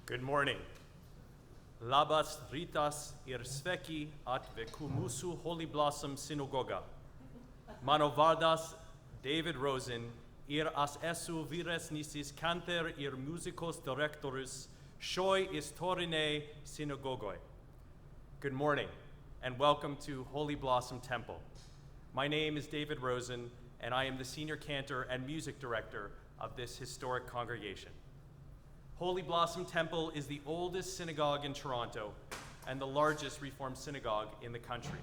Good morning. Labas ritas irsveki at vekumusu Holy Blossom Synagoga. Mano vardas David Rosen, ir as esu vires nisis canter ir musicos directorus, shoi istorine synagogoi. Good morning, and welcome to Holy Blossom Temple. My name is David Rosen, and I am the senior cantor and music director of this historic congregation. Holy Blossom Temple is the oldest synagogue in Toronto and the largest Reformed synagogue in the country.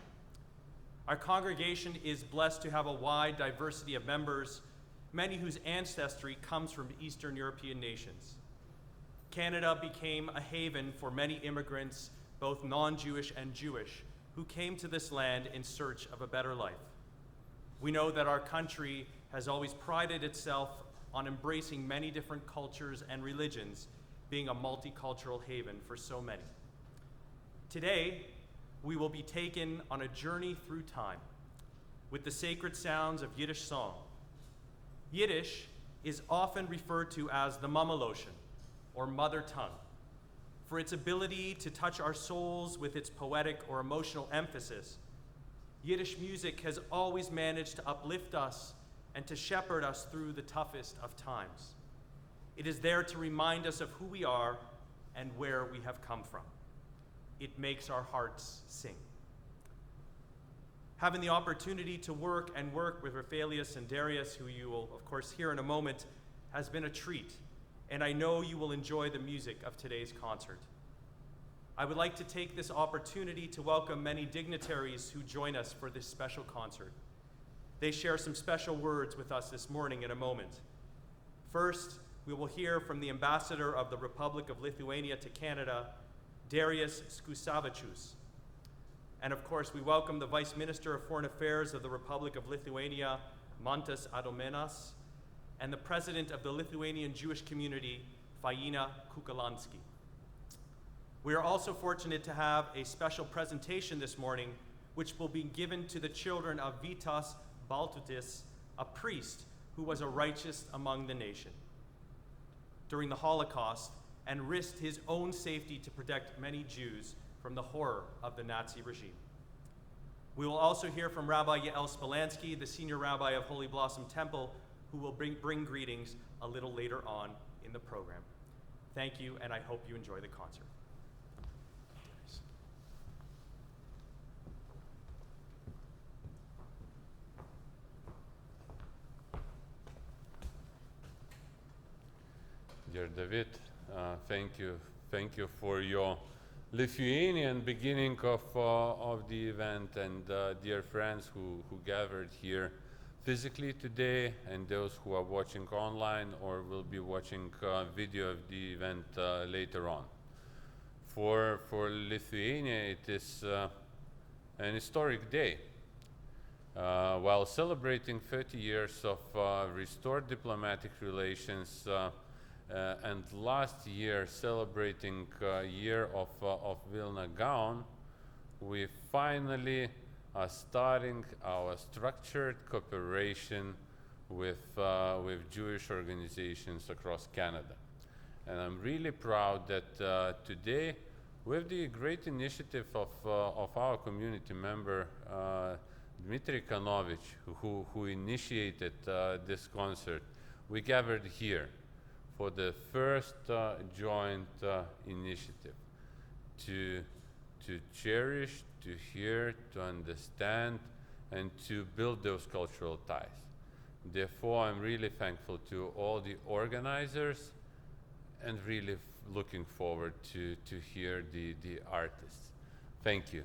Our congregation is blessed to have a wide diversity of members, many whose ancestry comes from Eastern European nations. Canada became a haven for many immigrants, both non-Jewish and Jewish, who came to this land in search of a better life. We know that our country has always prided itself on embracing many different cultures and religions, being a multicultural haven for so many. Today, we will be taken on a journey through time with the sacred sounds of Yiddish song. Yiddish is often referred to as the Mamalotion, or mother tongue, for its ability to touch our souls with its poetic or emotional emphasis. Yiddish music has always managed to uplift us and to shepherd us through the toughest of times. It is there to remind us of who we are and where we have come from. It makes our hearts sing. Having the opportunity to work with Raphelius and Darius, who you will of course hear in a moment, has been a treat, and I know you will enjoy the music of today's concert. I would like to take this opportunity to welcome many dignitaries who join us for this special concert. They share some special words with us this morning in a moment. First, we will hear from the Ambassador of the Republic of Lithuania to Canada, Darius Skusavičius. And of course, we welcome the Vice Minister of Foreign Affairs of the Republic of Lithuania, Mantas Adomenas, and the President of the Lithuanian Jewish Community, Faina Kukalansky. We are also fortunate to have a special presentation this morning, which will be given to the children of Vitas Baltutis, a priest who was a righteous among the nation during the Holocaust and risked his own safety to protect many Jews from the horror of the Nazi regime. We will also hear from Rabbi Yael Spalansky, the senior rabbi of Holy Blossom Temple, who will bring greetings a little later on in the program. Thank you, and I hope you enjoy the concert. Dear David, thank you for your Lithuanian beginning of the event, and dear friends who gathered here physically today, and those who are watching online or will be watching video of the event later on. For Lithuania, it is an historic day. While celebrating 30 years of restored diplomatic relations, and last year celebrating year of Vilna Gaon, we finally are starting our structured cooperation with Jewish organizations across Canada. And I'm really proud that today, with the great initiative of our community member, Dmitry Kanovich, who initiated this concert, we gathered here for the first joint initiative to cherish, to hear, to understand, and to build those cultural ties. Therefore, I'm really thankful to all the organizers and really looking forward to hear the artists. Thank you.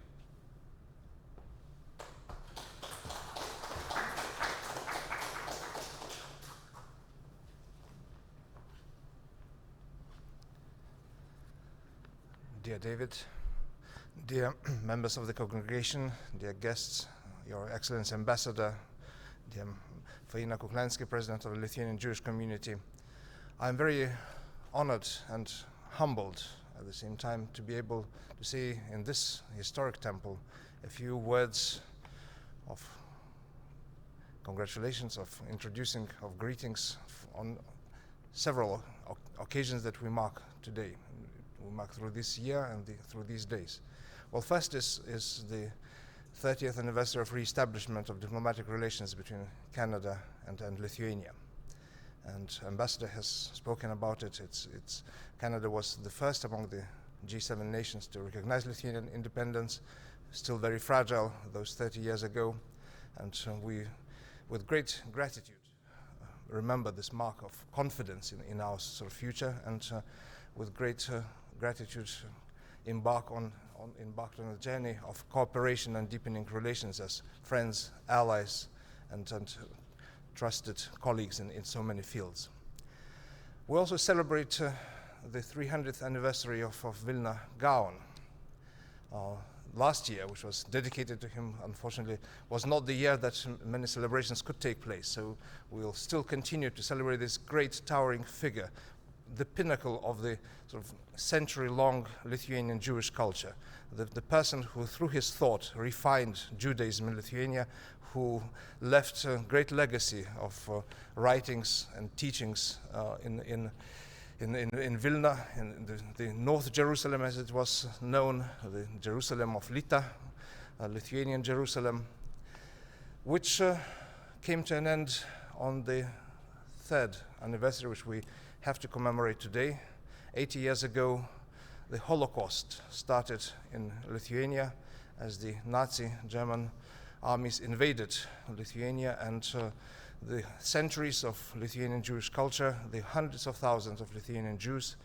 Dear David, dear members of the congregation, dear guests, Your Excellency Ambassador, dear Faina Kukalansky, President of the Lithuanian Jewish Community, I'm very honored and humbled at the same time to be able to say in this historic temple a few words of congratulations, of introducing, of greetings on several occasions that we mark today. we mark through this year and through these days? Well, first is the 30th anniversary of re-establishment of diplomatic relations between Canada and Lithuania. And Ambassador has spoken about it. Canada was the first among the G7 nations to recognize Lithuanian independence, still very fragile those 30 years ago. And we, with great gratitude, remember this mark of confidence in our sort of future, and with great gratitude embarked on a journey of cooperation and deepening relations as friends, allies, and trusted colleagues in so many fields. We also celebrate the 300th anniversary of Vilna Gaon. Last year, which was dedicated to him, unfortunately, was not the year that many celebrations could take place. So we'll still continue to celebrate this great towering figure, the pinnacle of the sort of century-long Lithuanian Jewish culture, the person who, through his thought, refined Judaism in Lithuania, who left a great legacy of writings and teachings in Vilna, in the North Jerusalem, as it was known, the Jerusalem of Lita, Lithuanian Jerusalem, which came to an end on the 3rd anniversary, which we have to commemorate today. 80 years ago, the Holocaust started in Lithuania as the Nazi German armies invaded Lithuania, and the centuries of Lithuanian Jewish culture, the hundreds of thousands of Lithuanian Jews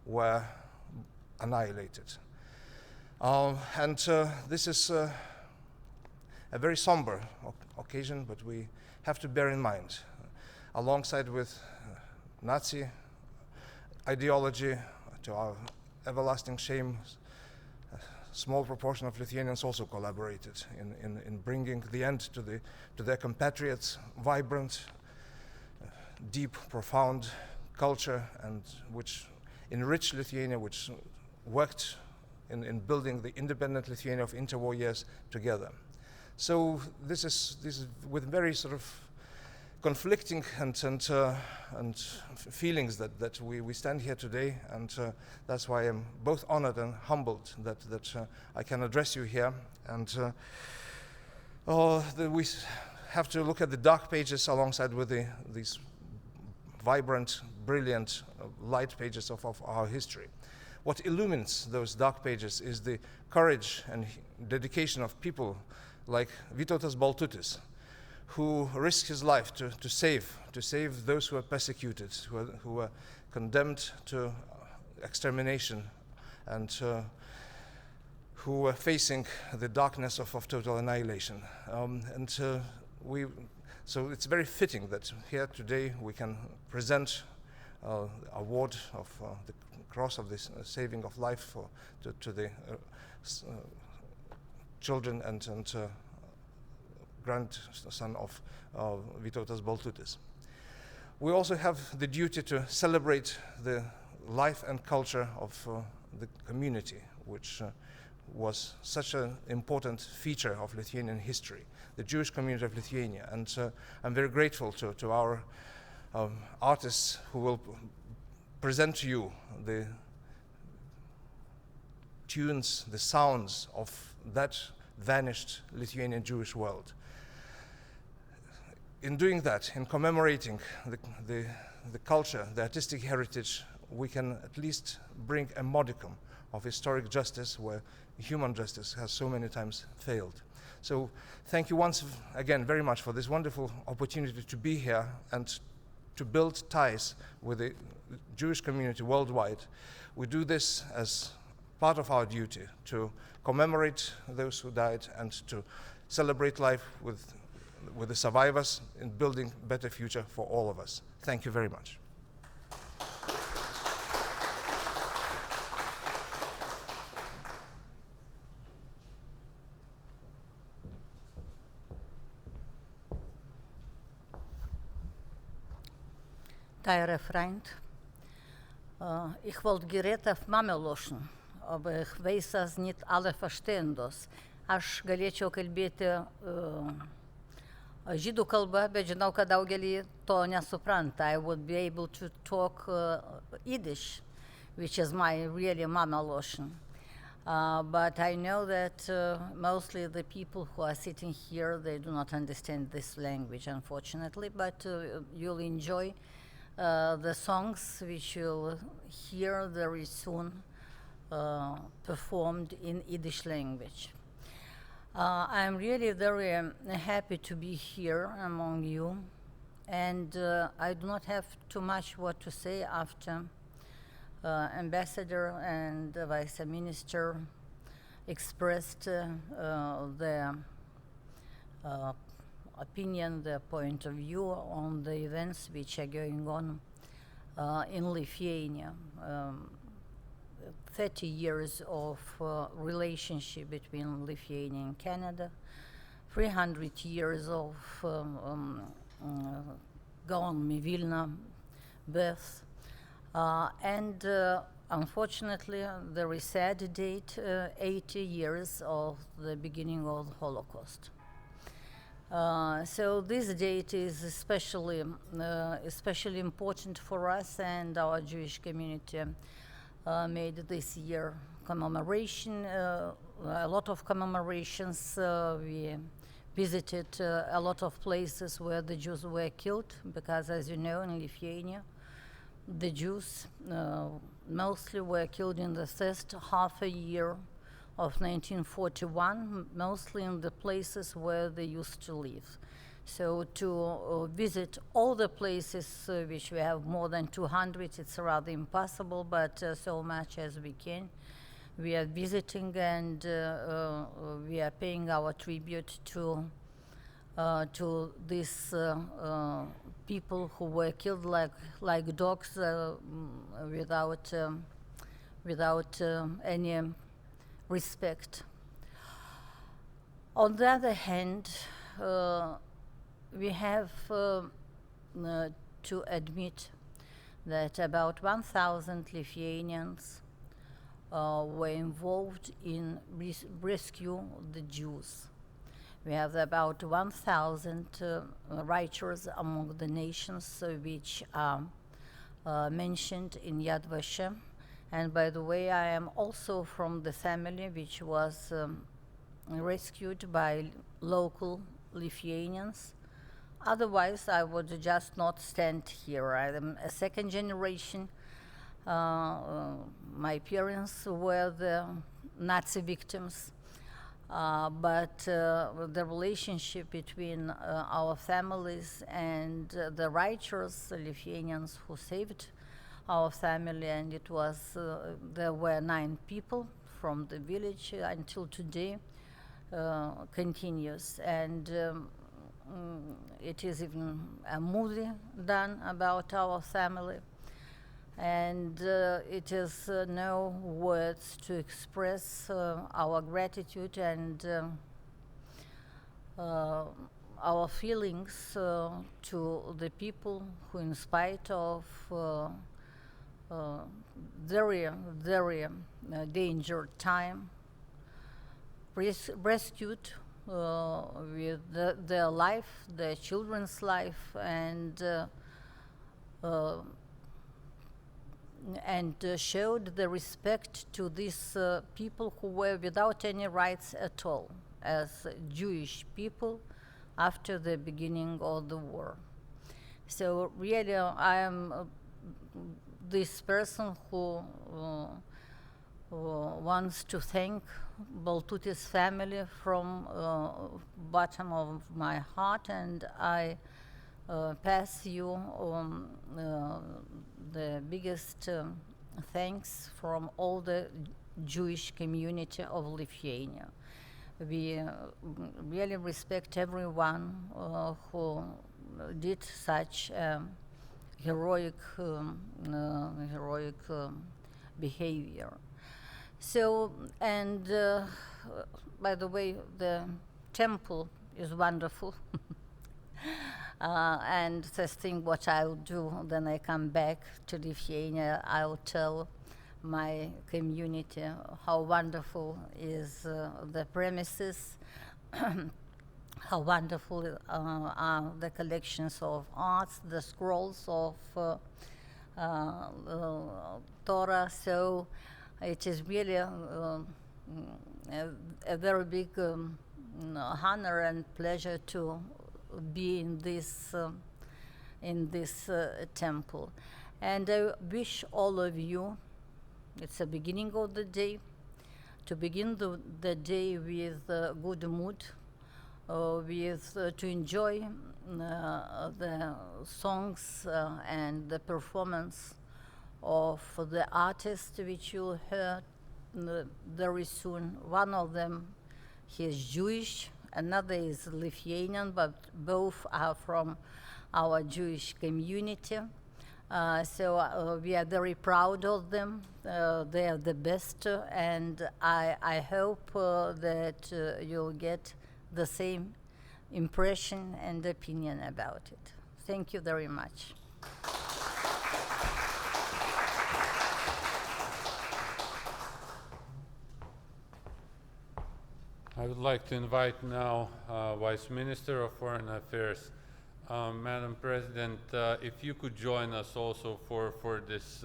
were annihilated. This is a very somber occasion, but we have to bear in mind, alongside with Nazi ideology, to our everlasting shame, a small proportion of Lithuanians also collaborated in bringing the end to their compatriots, vibrant, deep, profound culture, and which enriched Lithuania, which worked in building the independent Lithuania of interwar years together. So this is with very sort of conflicting and feelings that we stand here today, and that's why I'm both honored and humbled that I can address you here. And we have to look at the dark pages alongside with these vibrant, brilliant, light pages of our history. What illumines those dark pages is the courage and dedication of people like Vytautas Baltutis, who risked his life to save those who are persecuted, who are condemned to extermination, and who are facing the darkness of total annihilation. So it's very fitting that here today we can present award of the Cross of the Saving of Life to the children and grandson of Vytautas Baltutis. We also have the duty to celebrate the life and culture of the community, which was such an important feature of Lithuanian history, the Jewish community of Lithuania. And I'm very grateful to our artists who will present to you the tunes, the sounds of that vanished Lithuanian Jewish world. In doing that, in commemorating the culture, the artistic heritage, we can at least bring a modicum of historic justice where human justice has so many times failed. So thank you once again very much for this wonderful opportunity to be here and to build ties with the Jewish community worldwide. We do this as part of our duty to commemorate those who died and to celebrate life with the survivors in building a better future for all of us. Thank you very much. Dear friend, ich wollte gerät auf Mama loschen, aber ich weiß, dass nicht alle verstehen das. Aš galėčiau kalbėti žydų kalba, bet žinau, kad daugelį to nesupranta. I would be able to talk Yiddish, which is my really mama lotion. But I know that mostly the people who are sitting here, they do not understand this language, unfortunately, but you'll enjoy the songs which you'll hear very soon performed in Yiddish language. I'm really very happy to be here among you, and I do not have too much what to say after Ambassador and Vice Minister expressed their opinion, their point of view on the events which are going on in Lithuania. 30 years of relationship between Lithuania and Canada, 300 years of Gaon Vilna birth, and unfortunately there is sad date, 80 years of the beginning of the Holocaust. So this date is especially important for us, and our Jewish community made this year commemoration, a lot of commemorations. We visited a lot of places where the Jews were killed, because as you know, in Lithuania, the Jews mostly were killed in the first half a year of 1941, mostly in the places where they used to live. So to visit all the places, which we have more than 200, it's rather impossible, but so much as we can, we are visiting, and we are paying our tribute to these people who were killed like dogs without any respect. On the other hand, we have to admit that about 1,000 Lithuanians were involved in rescue the Jews. We have about 1,000 writers among the nations which are mentioned in Yad Vashem. And by the way, I am also from the family which was rescued by local Lithuanians. Otherwise, I would just not stand here. I am a second generation. My parents were the Nazi victims, but the relationship between our families and the writers, the Lithuanians who saved our family, and it was, there were 9 people from the village until today, continues. And it is even a movie done about our family, and it is no words to express our gratitude and our feelings to the people who, in spite of very, very dangerous time, rescued with their life, their children's life, and showed the respect to these people who were without any rights at all, as Jewish people after the beginning of the war. So really, I am this person who wants to thank Baltutis family from bottom of my heart, and I pass you the biggest thanks from all the Jewish community of Lithuania. We really respect everyone who did such heroic behavior. So, and by the way, the temple is wonderful. And the thing what I'll do when I come back to Lithuania, I'll tell my community how wonderful is the premises, how wonderful are the collections of arts, the scrolls of Torah. So it is really a very big honor and pleasure to be in this temple. And I wish all of you, it's the beginning of the day, to begin the day with good mood, to enjoy the songs and the performance of the artists which you'll hear very soon. One of them, he is Jewish, another is Lithuanian, but both are from our Jewish community. So we are very proud of them. They are the best, and I hope that you'll get the same impression and opinion about it. Thank you very much. I would like to invite now Vice Minister of Foreign Affairs, Madam President, if you could join us also for this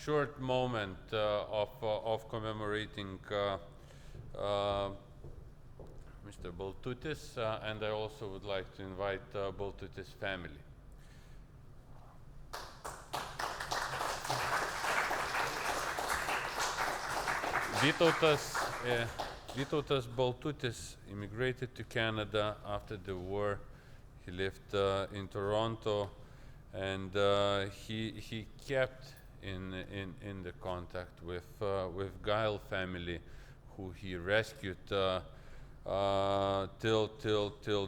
short moment of commemorating Mr. Baltutis, and I also would like to invite Baltutis' family. Vytautas Baltutis immigrated to Canada after the war. He lived in Toronto, and he kept in the contact with Gail family, who he rescued till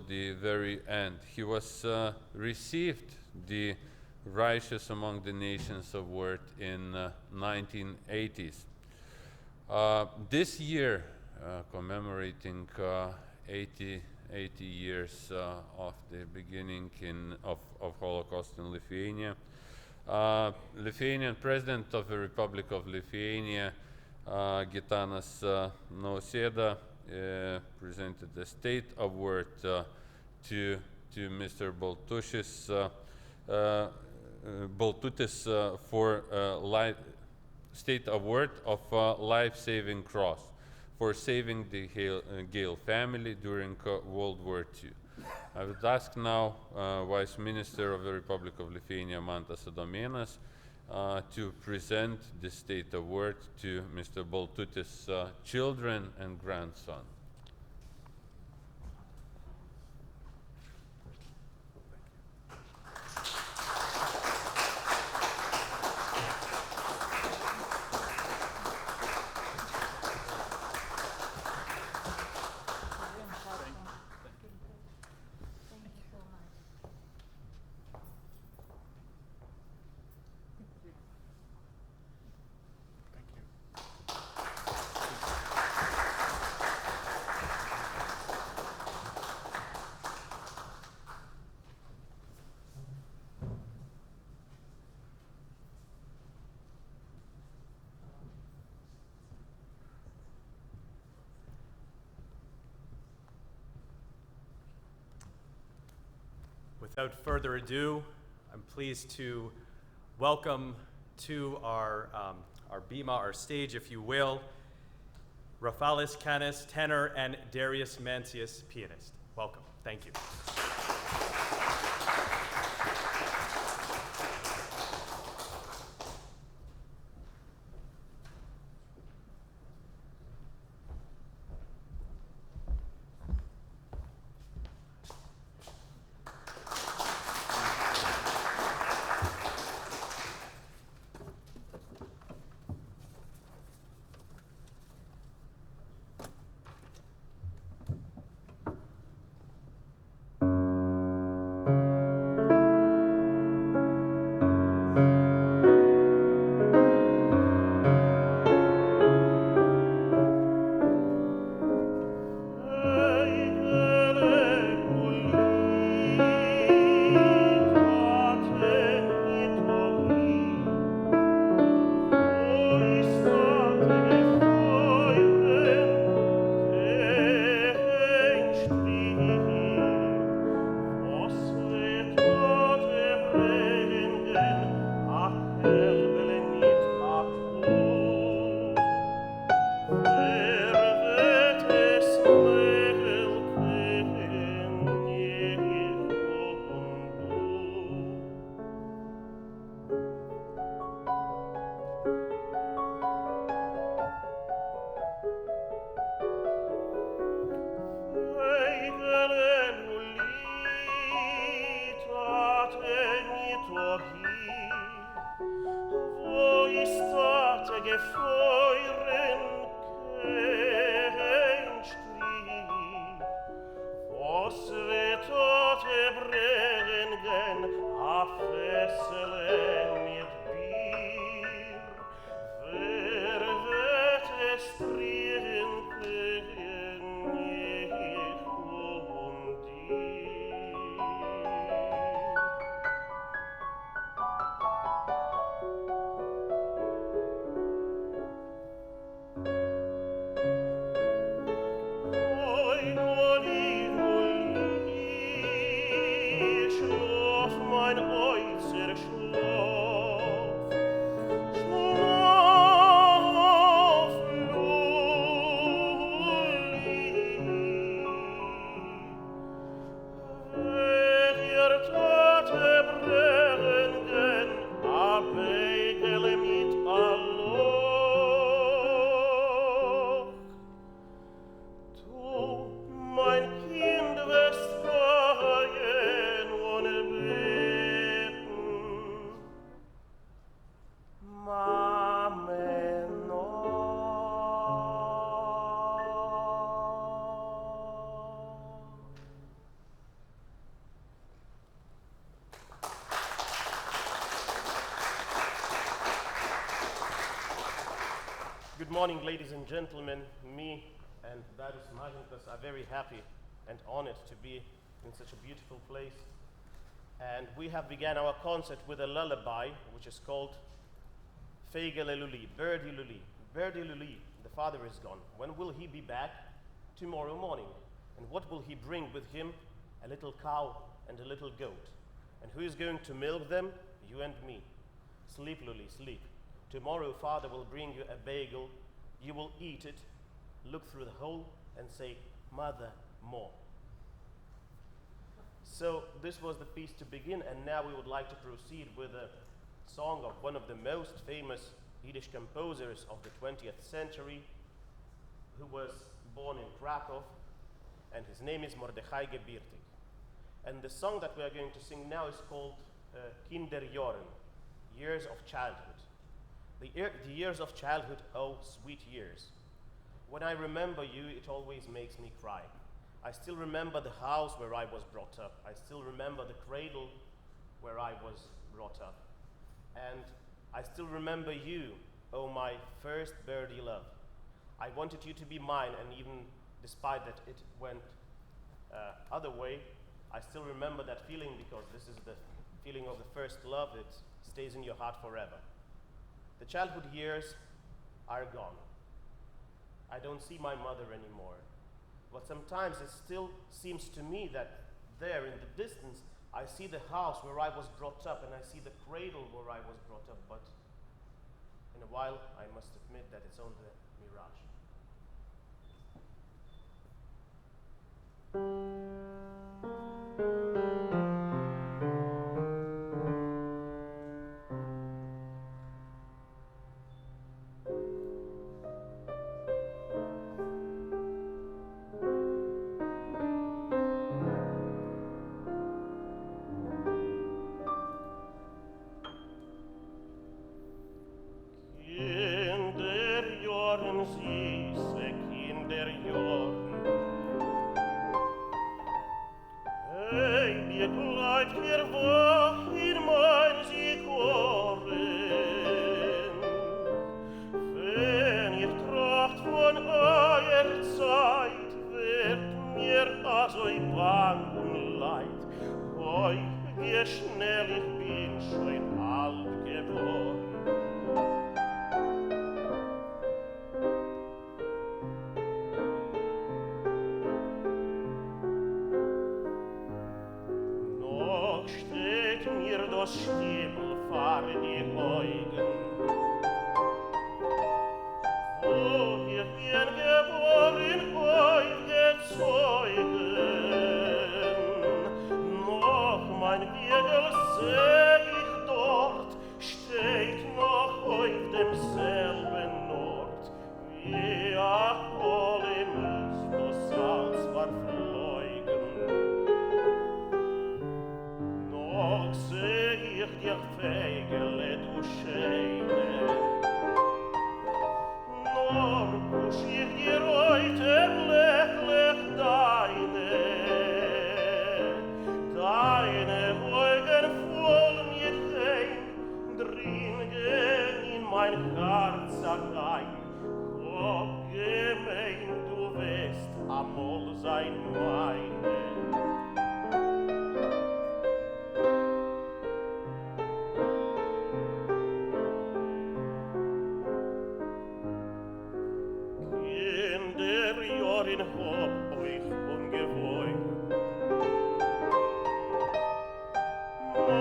the very end. He was received the Righteous Among the Nations award in 1980s. This year, commemorating 80 years of the beginning of Holocaust in Lithuania, Lithuanian President of the Republic of Lithuania, Gitanas Nausėda, presented the State Award to Mr. Baltutis for State Award of Life-Saving Cross for saving the Gale family during World War II. I would ask now Vice Minister of the Republic of Lithuania, Mantas Adomėnas, to present the State Award to Mr. Baltutis' children and grandson. Without further ado, I'm pleased to welcome to our bima, our stage, if you will, Rafalis Canis, tenor, and Darius Mancius, pianist. Welcome. Thank you. Good morning, ladies and gentlemen. Me and Darius Mažintas are very happy and honored to be in such a beautiful place. And we have begun our concert with a lullaby, which is called Feigele Luli, Birdie Luli. Birdie Luli, the father is gone. When will he be back? Tomorrow morning. And what will he bring with him? A little cow and a little goat. And who is going to milk them? You and me. Sleep, Luli, sleep. Tomorrow father will bring you a bagel. You will eat it, look through the hole, and say, Mother, more. So this was the piece to begin, and now we would like to proceed with a song of one of the most famous Yiddish composers of the 20th century, who was born in Krakow, and his name is Mordechai Gebirtig. And the song that we are going to sing now is called Kinderjahren, Years of Childhood. The years of childhood, oh, sweet years. When I remember you, it always makes me cry. I still remember the house where I was brought up. I still remember the cradle where I was brought up. And I still remember you, oh, my first birdie love. I wanted you to be mine, and even despite that it went other way, I still remember that feeling, because this is the feeling of the first love. It stays in your heart forever. The childhood years are gone. I don't see my mother anymore. But sometimes it still seems to me that there in the distance, I see the house where I was brought up, and I see the cradle where I was brought up. But in a while, I must admit that it's only a mirage. sein meine. Kinder, Jorin, hab euch ungewohnt.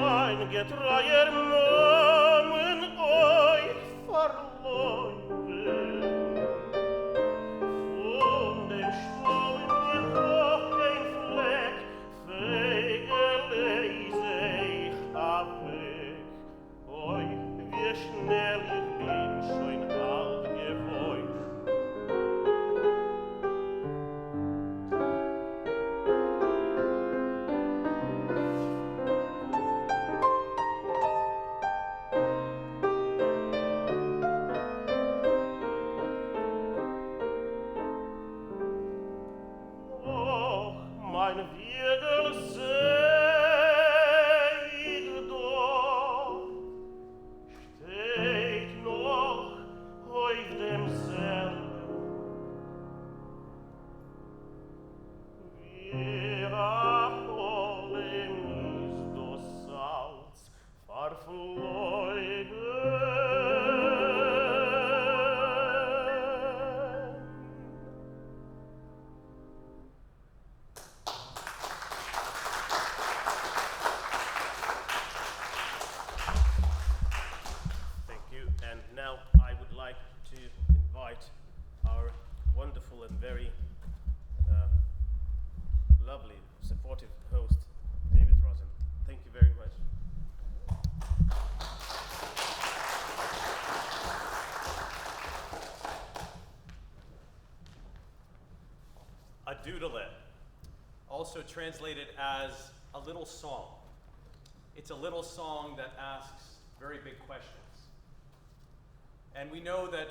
Mein getreuer Namen euch verloren. Von dem Sturm noch kein Fleck, Fegel ich abweg. Oi, wie schnell ich bin schon alt geworden. Och, mein Wiegel seid dort, steht noch auf demselben. Wir erholen ist das Salz verflogen. Thank you. And now I would like to invite our wonderful and very lovely, supportive host, David Rosen. Thank you very much. A doodle-it, also translated as a little song. It's a little song that asks very big questions. And we know that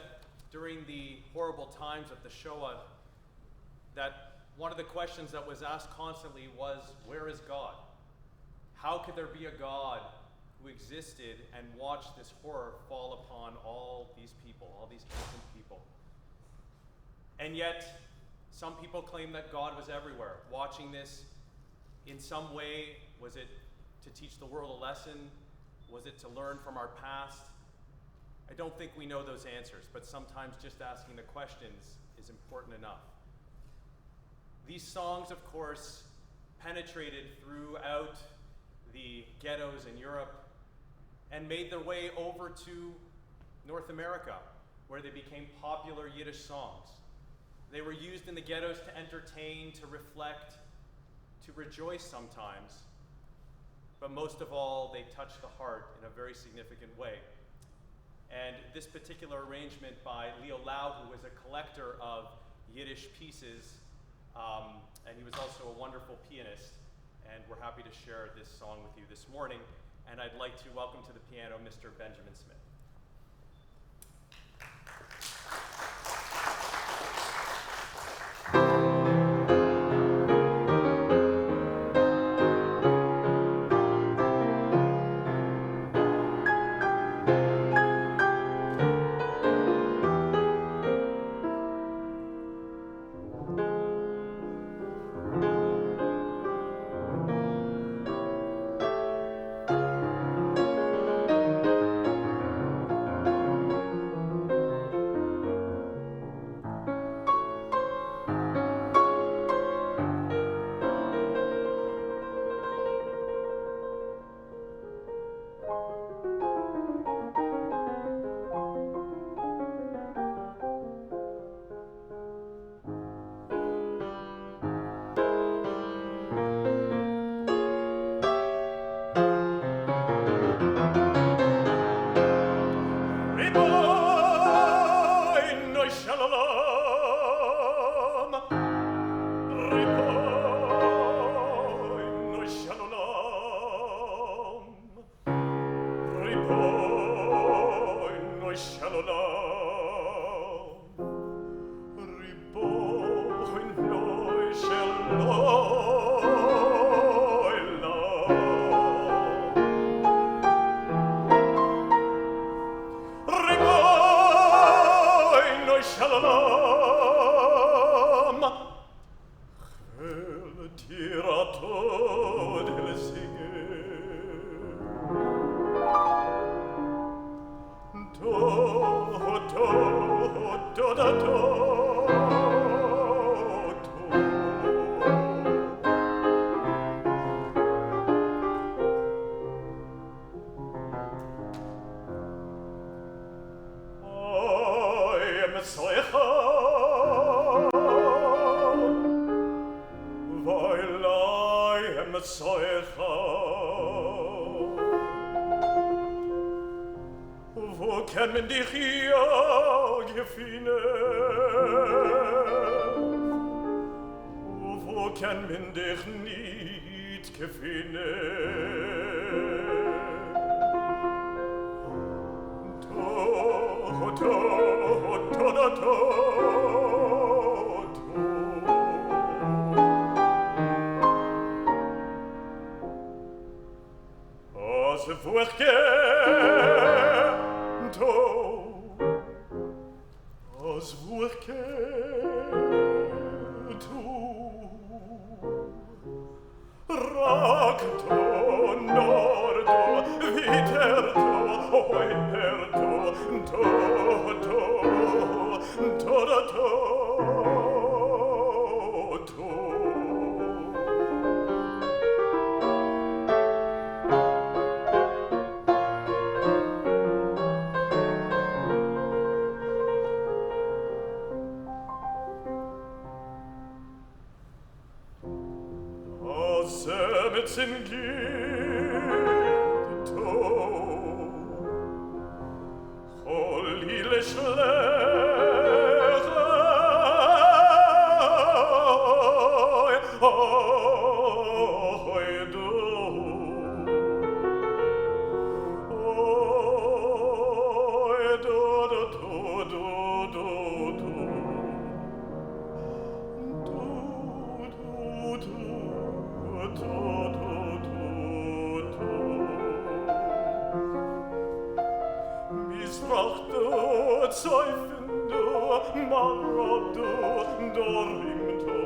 during the horrible times of the Shoah, that one of the questions that was asked constantly was, where is God? How could there be a God who existed and watched this horror fall upon all these people, all these innocent people? And yet, some people claim that God was everywhere, watching this in some way. Was it to teach the world a lesson? Was it to learn from our past? I don't think we know those answers, but sometimes just asking the questions is important enough. These songs, of course, penetrated throughout the ghettos in Europe and made their way over to North America, where they became popular Yiddish songs. They were used in the ghettos to entertain, to reflect, to rejoice sometimes, but most of all, they touched the heart in a very significant way. And this particular arrangement by Leo Lau, who was a collector of Yiddish pieces, and he was also a wonderful pianist, and we're happy to share this song with you this morning. And I'd like to welcome to the piano Mr. Benjamin Smith. El tirato del singer do da do I am Seicha weil I am Seicha wo kann man dich hier gefinnen wo kann man dich nicht gefinnen As vorke tu Racto nordo viterto oiperto to Semetzen gito Holile schleche Oi du Oi du Misrachte Zeufende Marado Dorimto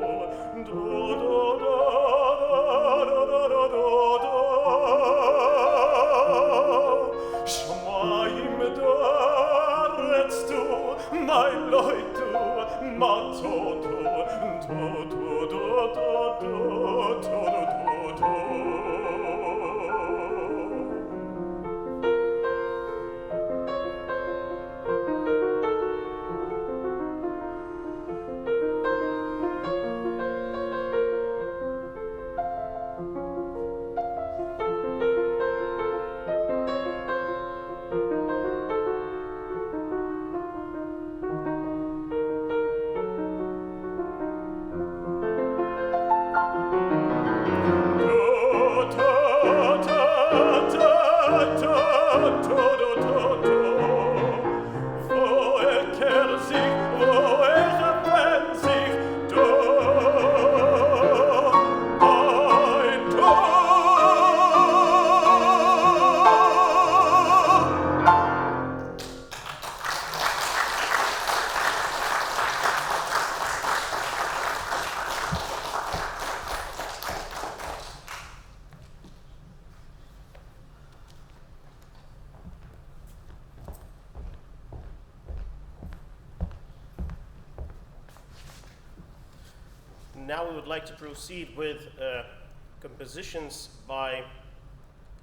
Schmaim da redst du mein Leute Matoto Now we would like to proceed with compositions by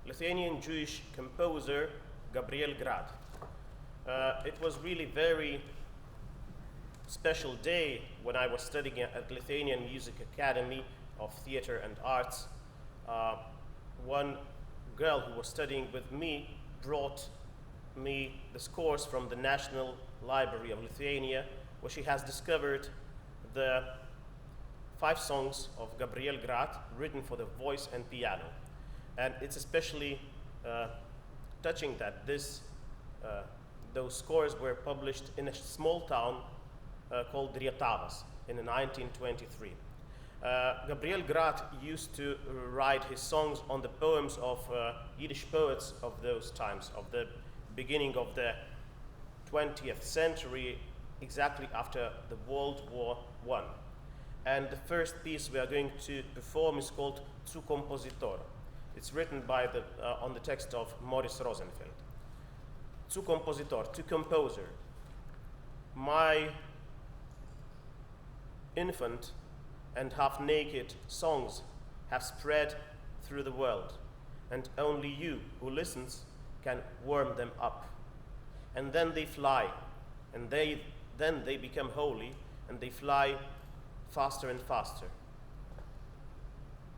Lithuanian Jewish composer Gabriel Grad. It was really very special day when I was studying at Lithuanian Music Academy of Theater and Arts. One girl who was studying with me brought me the scores from the National Library of Lithuania, where she has discovered the 5 songs of Gabriel Grad written for the voice and piano. And it's especially touching that those scores were published in a small town called Rietavas in 1923. Gabriel Grad used to write his songs on the poems of Yiddish poets of those times, of the beginning of the 20th century, exactly after the World War I. And the first piece we are going to perform is called Compositor. It's written by on the text of Morris Rosenfeld. Compositor, to composer. My infant and half-naked songs have spread through the world, and only you who listens can warm them up. And then they fly, and then they become holy, and they fly faster and faster.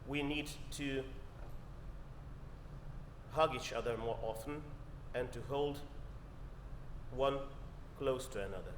We need to hug each other more often and to hold one close to another.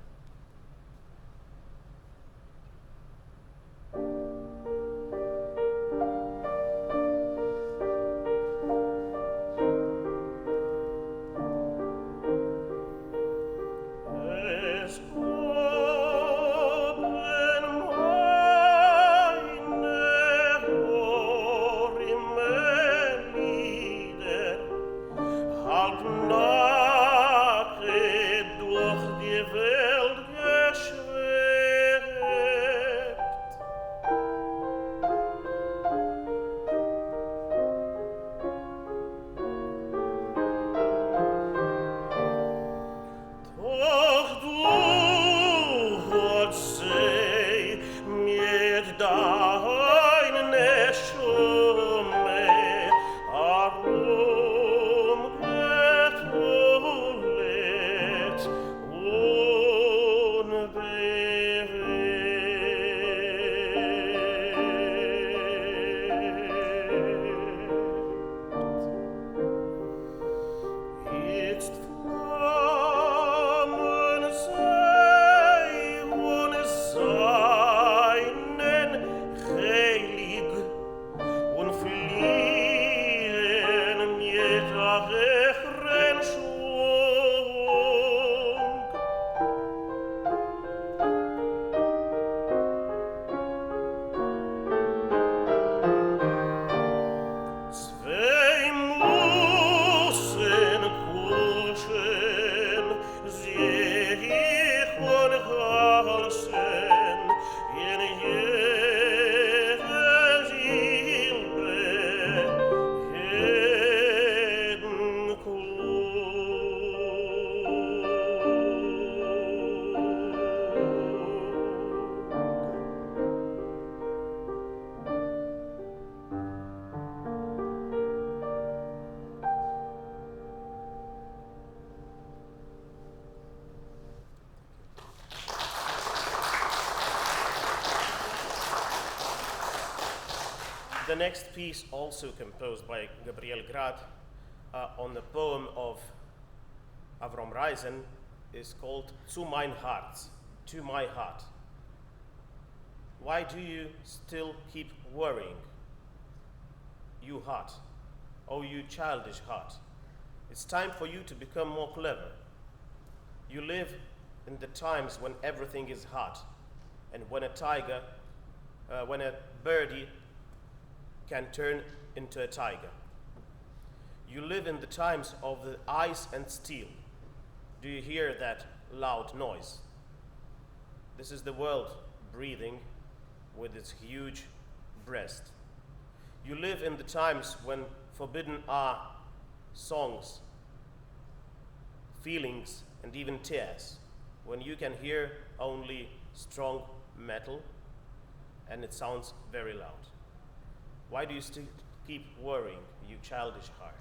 The next piece, also composed by Gabriel Grad, on the poem of Avrom Reisen, is called Zu mein Hart, to my heart. Why do you still keep worrying? You heart, oh you childish heart. It's time for you to become more clever. You live in the times when everything is hot, and when a birdie can turn into a tiger. You live in the times of the ice and steel. Do you hear that loud noise? This is the world breathing with its huge breast. You live in the times when forbidden are songs, feelings, and even tears, when you can hear only strong metal and it sounds very loud. Why do you still keep worrying, you childish heart?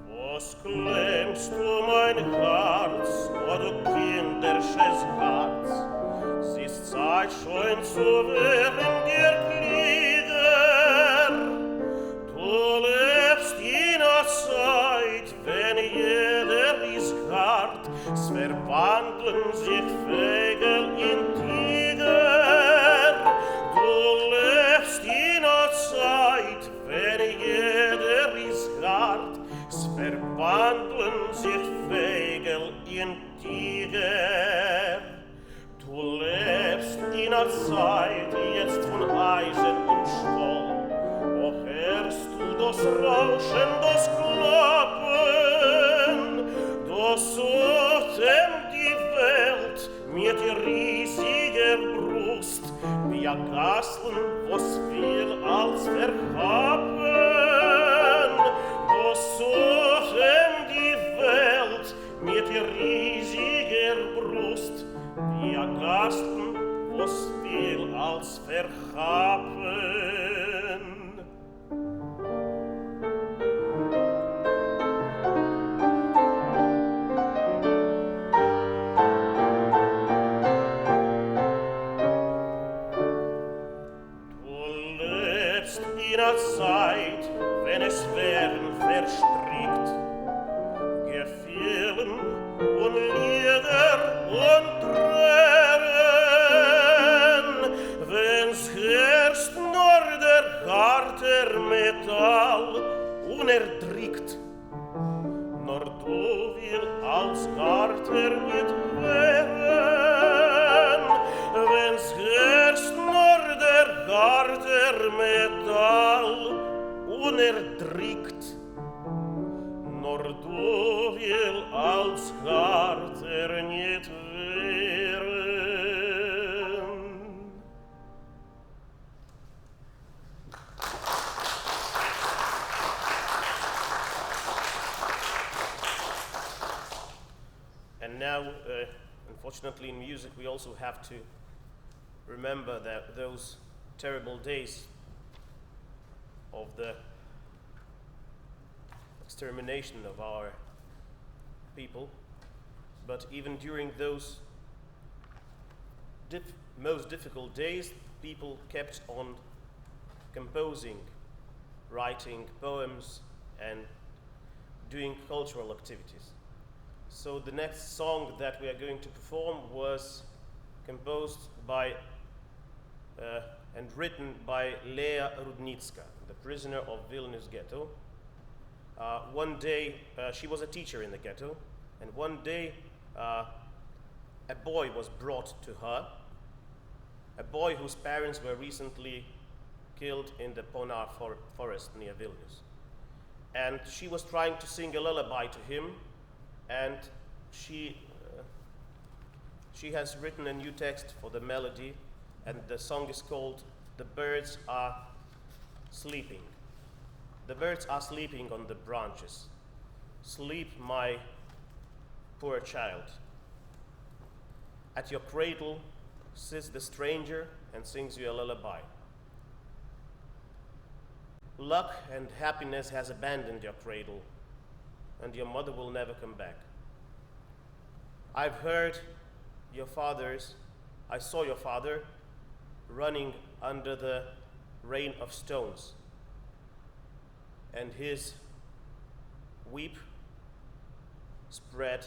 Was klemmst du mein Herz, o du kindersches Herz? Es ist Zeit schon zu werden dir Glieder. Du lebst in einer Zeit, wenn jeder ist hart, es verwandeln sich Vögel in Tiger. Du lebst in einer Zeit, wenn jeder ist hart, es verwandeln sich Vögel in Tiger. Du lebst Gasteln, was viel als verhaben, das suchen die Welt mit riesiger Brust, die Gasteln, was viel als verhaben. In der Zeit, wenn es Werden verstrickt, Gefühlen und Lieder und Tränen, wenn's herrscht nur der harte Metall unerträgt, nur du will als harter mit werden, wenn's herrscht nur der harte Metall unerträgt, nur du will als harter nicht werden. And now, unfortunately in music we also have to remember that those terrible days of the extermination of our people, but even during those most difficult days, people kept on composing, writing poems and doing cultural activities. So the next song that we are going to perform was composed by and written by Leah Rudnicka, the prisoner of Vilnius ghetto. One day, she was a teacher in the ghetto, and one day a boy was brought to her, a boy whose parents were recently killed in the Ponar forest near Vilnius. And she was trying to sing a lullaby to him, and she has written a new text for the melody, and the song is called "The Birds Are Sleeping." The birds are sleeping on the branches. Sleep, my poor child. At your cradle sits the stranger and sings you a lullaby. Luck and happiness has abandoned your cradle, and your mother will never come back. I've heard I saw your father running under the rain of stones, and his weep spread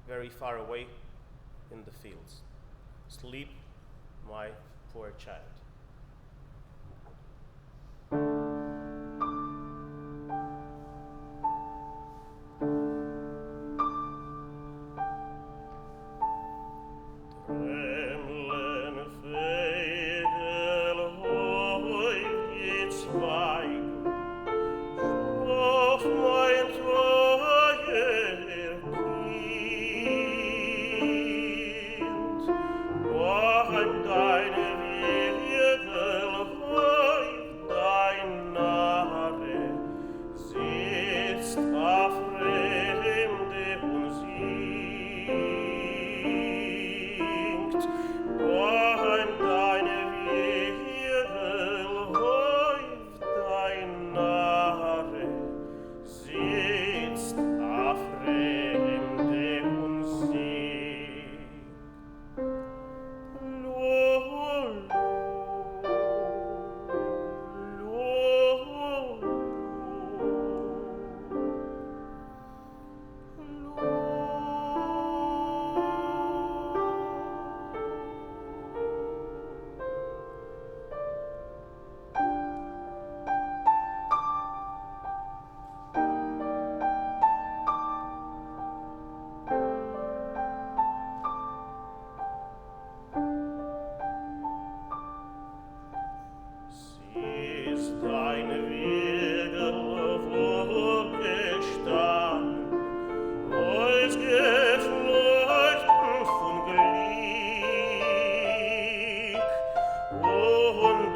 very far away in the fields. Sleep, my poor child. Oh,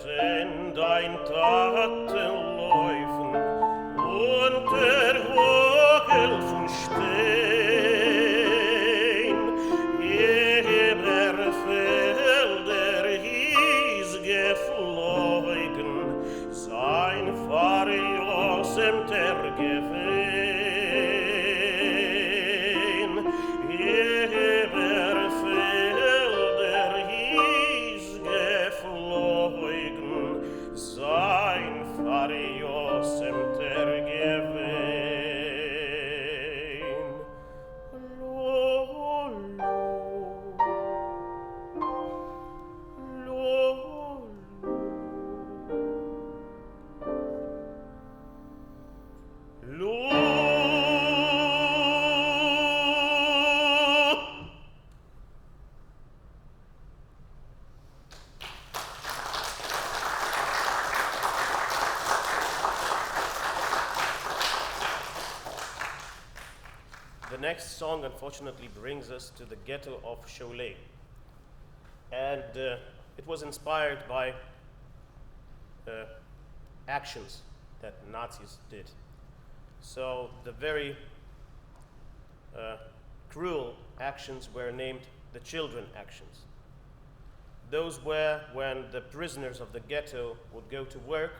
sehen dein Tatenläufen unter Vogel von Stein. Über Felder hieß geflogen, sein Fariosem tergewein. Über Felder hieß geflogen, sein Fariosem tergewein. The next song, unfortunately, brings us to the ghetto of Cholet. And it was inspired by actions that Nazis did. So the very cruel actions were named the children actions. Those were when the prisoners of the ghetto would go to work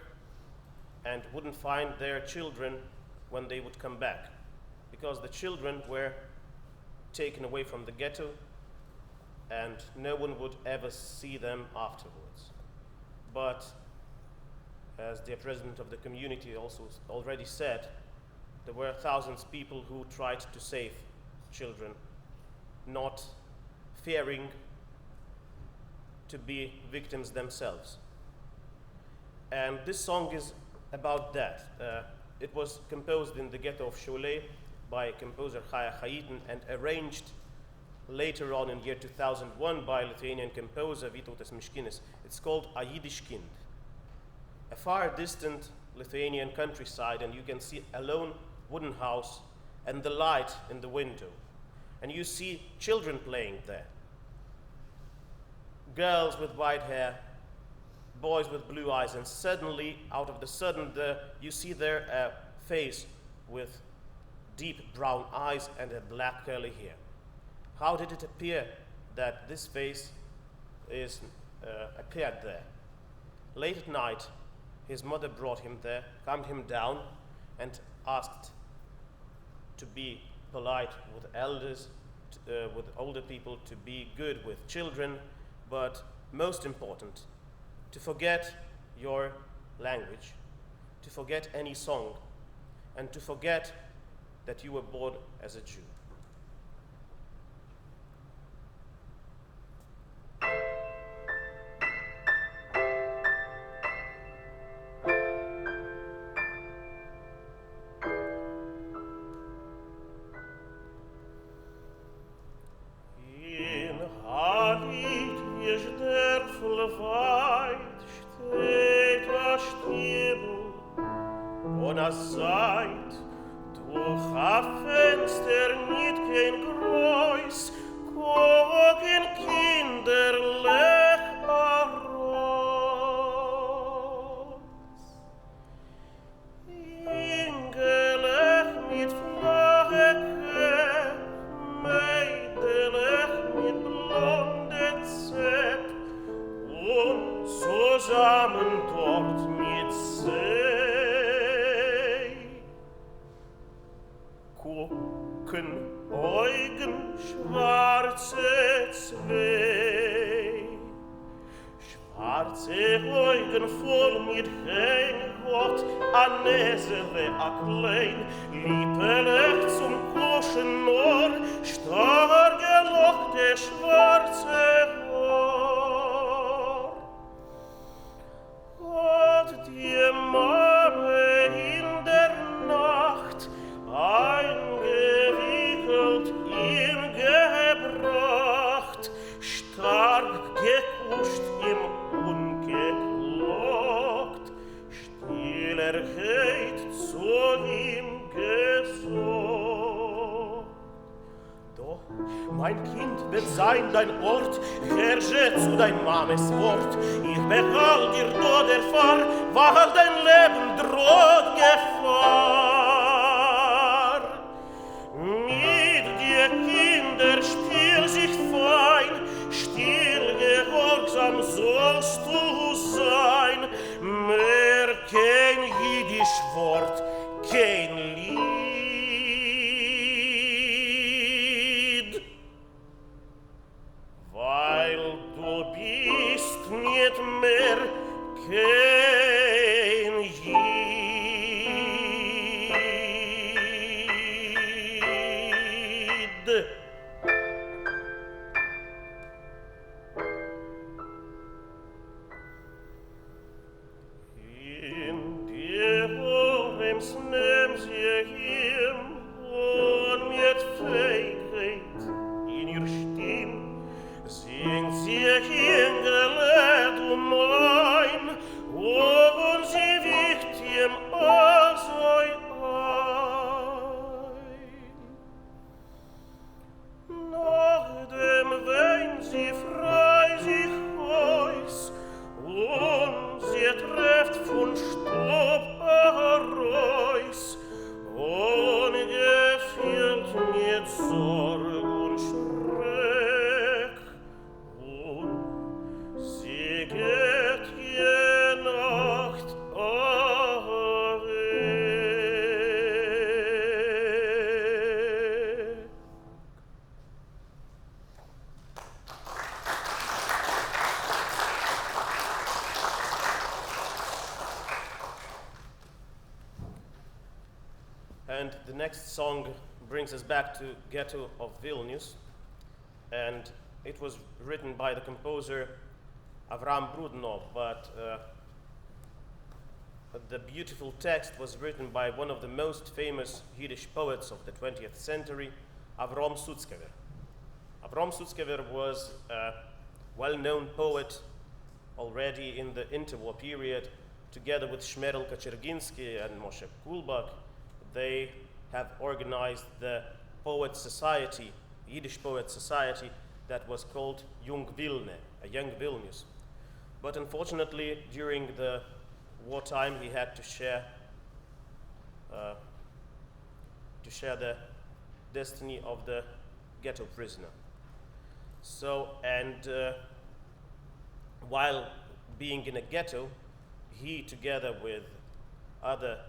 and wouldn't find their children when they would come back, because the children were taken away from the ghetto and no one would ever see them afterwards. But as the president of the community also already said, there were thousands of people who tried to save children, not fearing to be victims themselves. And this song is about that. It was composed in the ghetto of Cholet by composer Chaya Chaitin and arranged later on in year 2001 by Lithuanian composer Vytautas Miškinis. It's called A Yiddish Kind. A far distant Lithuanian countryside, and you can see a lone wooden house and the light in the window. And you see children playing there. Girls with white hair, boys with blue eyes, and suddenly, out of the sudden, you see there a face with deep brown eyes and a black curly hair. How did it appear that this face appeared there? Late at night, his mother brought him there, calmed him down, and asked to be polite with elders, with older people, to be good with children, but most important, to forget your language, to forget any song, and to forget that you were born as a Jew. Ein Kind wird sein dein Ort, herrsche zu dein Mames Wort. Ich behal dir nur der Fahr, weil dein Leben droht Gefahr. Mit dir Kinder spiel sich fein, still gehorsam sollst du sein. Mehr kein Jiddisch Wort, kein Lied. Weil du bist nicht mehr kein Jid. In dir Orems nehm sie him, und mit Feigheit in ihr Stimm, singt sie hin gelehrt mein, und sie wiegt ihm also ein. Nachdem wenn sie frei sich heus, und sie trefft von Stopp heraus, und gefühlt mit Sorg und Schreck, und sie geht je Nacht weg. And the next song brings us back to Ghetto of Vilnius, and it was written by the composer Avram Brudnov, but the beautiful text was written by one of the most famous Yiddish poets of the 20th century, Avrom Sutzkever. Avrom Sutzkever was a well-known poet already in the interwar period. Together with Shmerel Kaczerginsky and Moshe Kulbak, they have organized the poet society, Yiddish poet society, that was called Jung Vilne, a Young Vilnius. But unfortunately, during the wartime, he had to share the destiny of the ghetto prisoner. So, and while being in a ghetto, he, together with other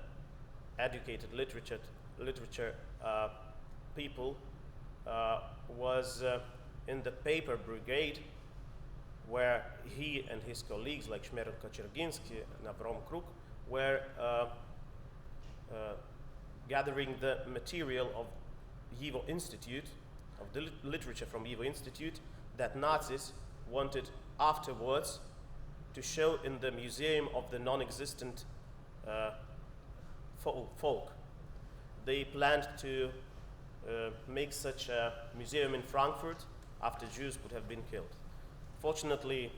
educated literature people, was in the paper brigade, where he and his colleagues like Shmerel Kaczerginsky and Avrom Kruk were gathering the material of YIVO Institute, of the literature from YIVO Institute, that Nazis wanted afterwards to show in the Museum of the Non-Existent Folk. They planned to make such a museum in Frankfurt after Jews would have been killed. Fortunately,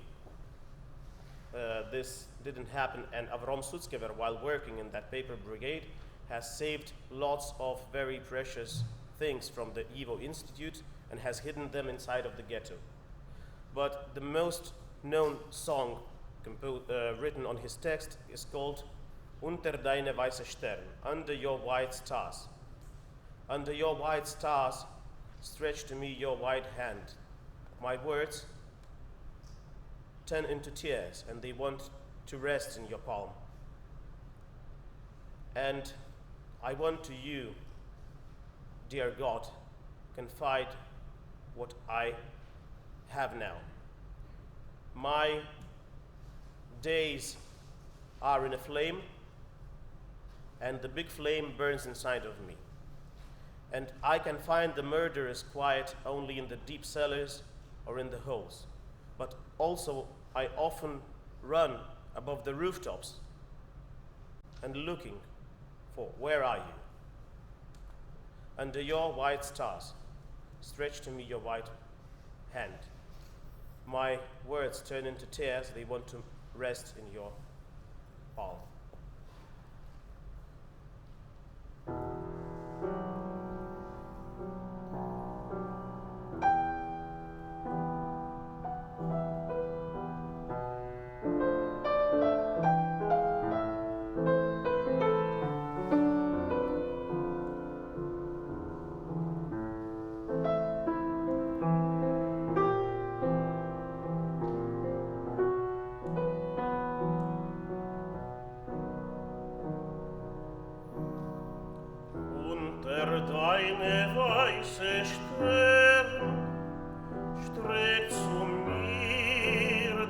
this didn't happen, and Avrom Sutzkever, while working in that paper brigade, has saved lots of very precious things from the YIVO Institute and has hidden them inside of the ghetto. But the most known song written on his text is called Unter deine weiße Stern, under your white stars. Under your white stars, stretch to me your white hand. My words turn into tears, and they want to rest in your palm. And I want to you, dear God, confide what I have now. My days are in a flame, and the big flame burns inside of me. And I can find the murderous quiet only in the deep cellars or in the holes. But also I often run above the rooftops and looking for where are you? Under your white stars, stretch to me your white hand. My words turn into tears, they want to rest in your palm.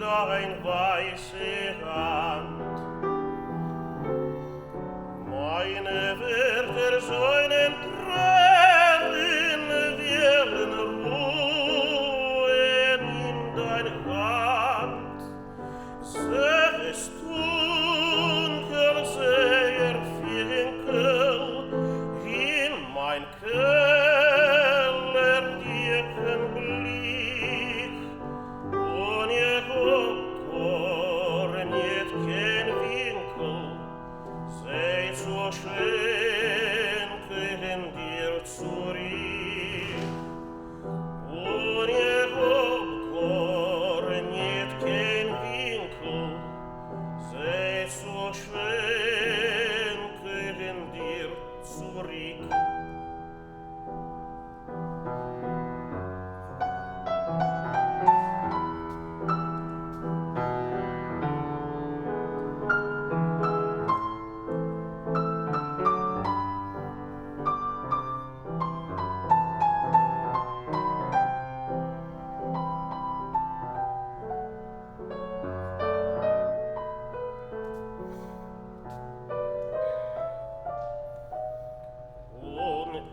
dein weiße Hand. Meine Wörter sollen Tränen werden ruhen in dein Hand. Sägest dunkel, sehr finkel in mein Keller dicken Blick. Und ich nicht kein Winkel, sei so schön, können dir zurück. Und ich nicht kein Winkel, sei so schön, können dir zurück.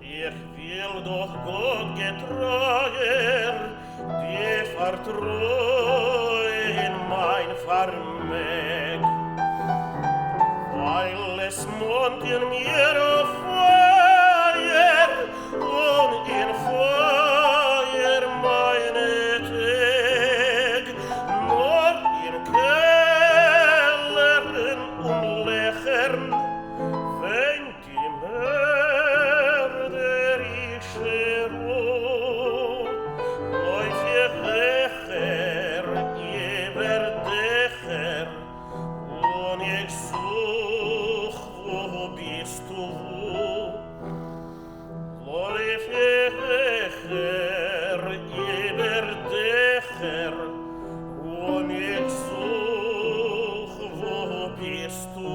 Ich will doch Gott getragen, dir vertrauen mein Vermeg, weil es mond in mir auf Feuer und in Feuer meine Tag, nur in Kellern und Lächern fängt die mörderische Ruhe. Läuf ihr Dächer, über Dächer, und ich such, wo bist du? Läuf ihr Dächer, über Dächer, und ich such, wo bist du?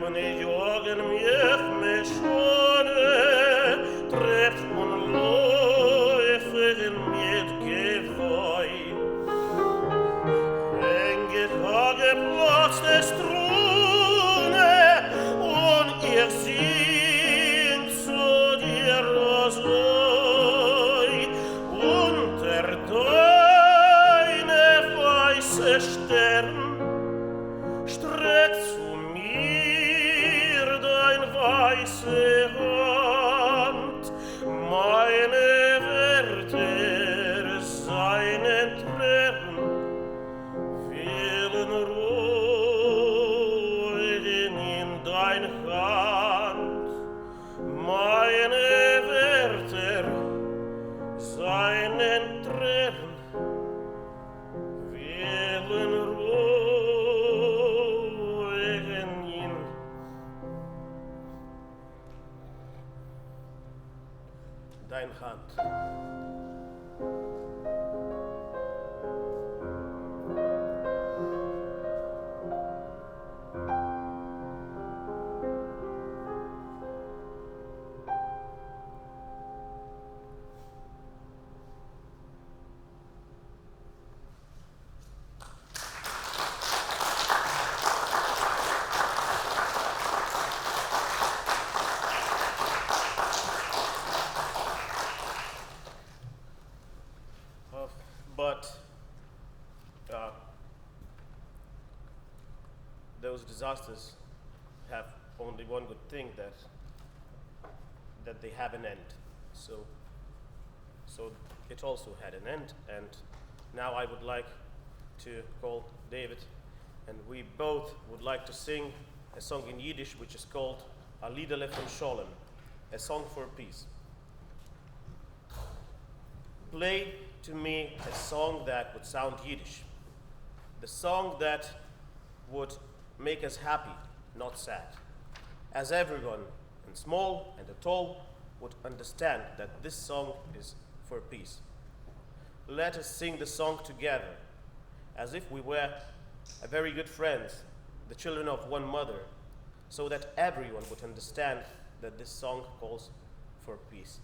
Meine Jungen mich mischone, trefft und läufen mit Geweih. Enge Tage Platz der Strune und ich sing zu dir Rosoi unter deine weiße Stern. Streck zu mir dein weiße Hand, meine Wörter seinen Tränen willen ruhen in dein Hand, meine Wörter seinen Tränen willen ruhen in dein Hand. But those disasters have only one good thing, that they have an end. So it also had an end, and now I would like to call David, and we both would like to sing a song in Yiddish which is called A Liederle von Scholem, a song for peace. Play to me a song that would sound Yiddish, the song that would make us happy, not sad. As everyone and small and the tall would understand that this song is for peace. Let us sing the song together, as if we were a very good friends, the children of one mother, so that everyone would understand that this song calls for peace.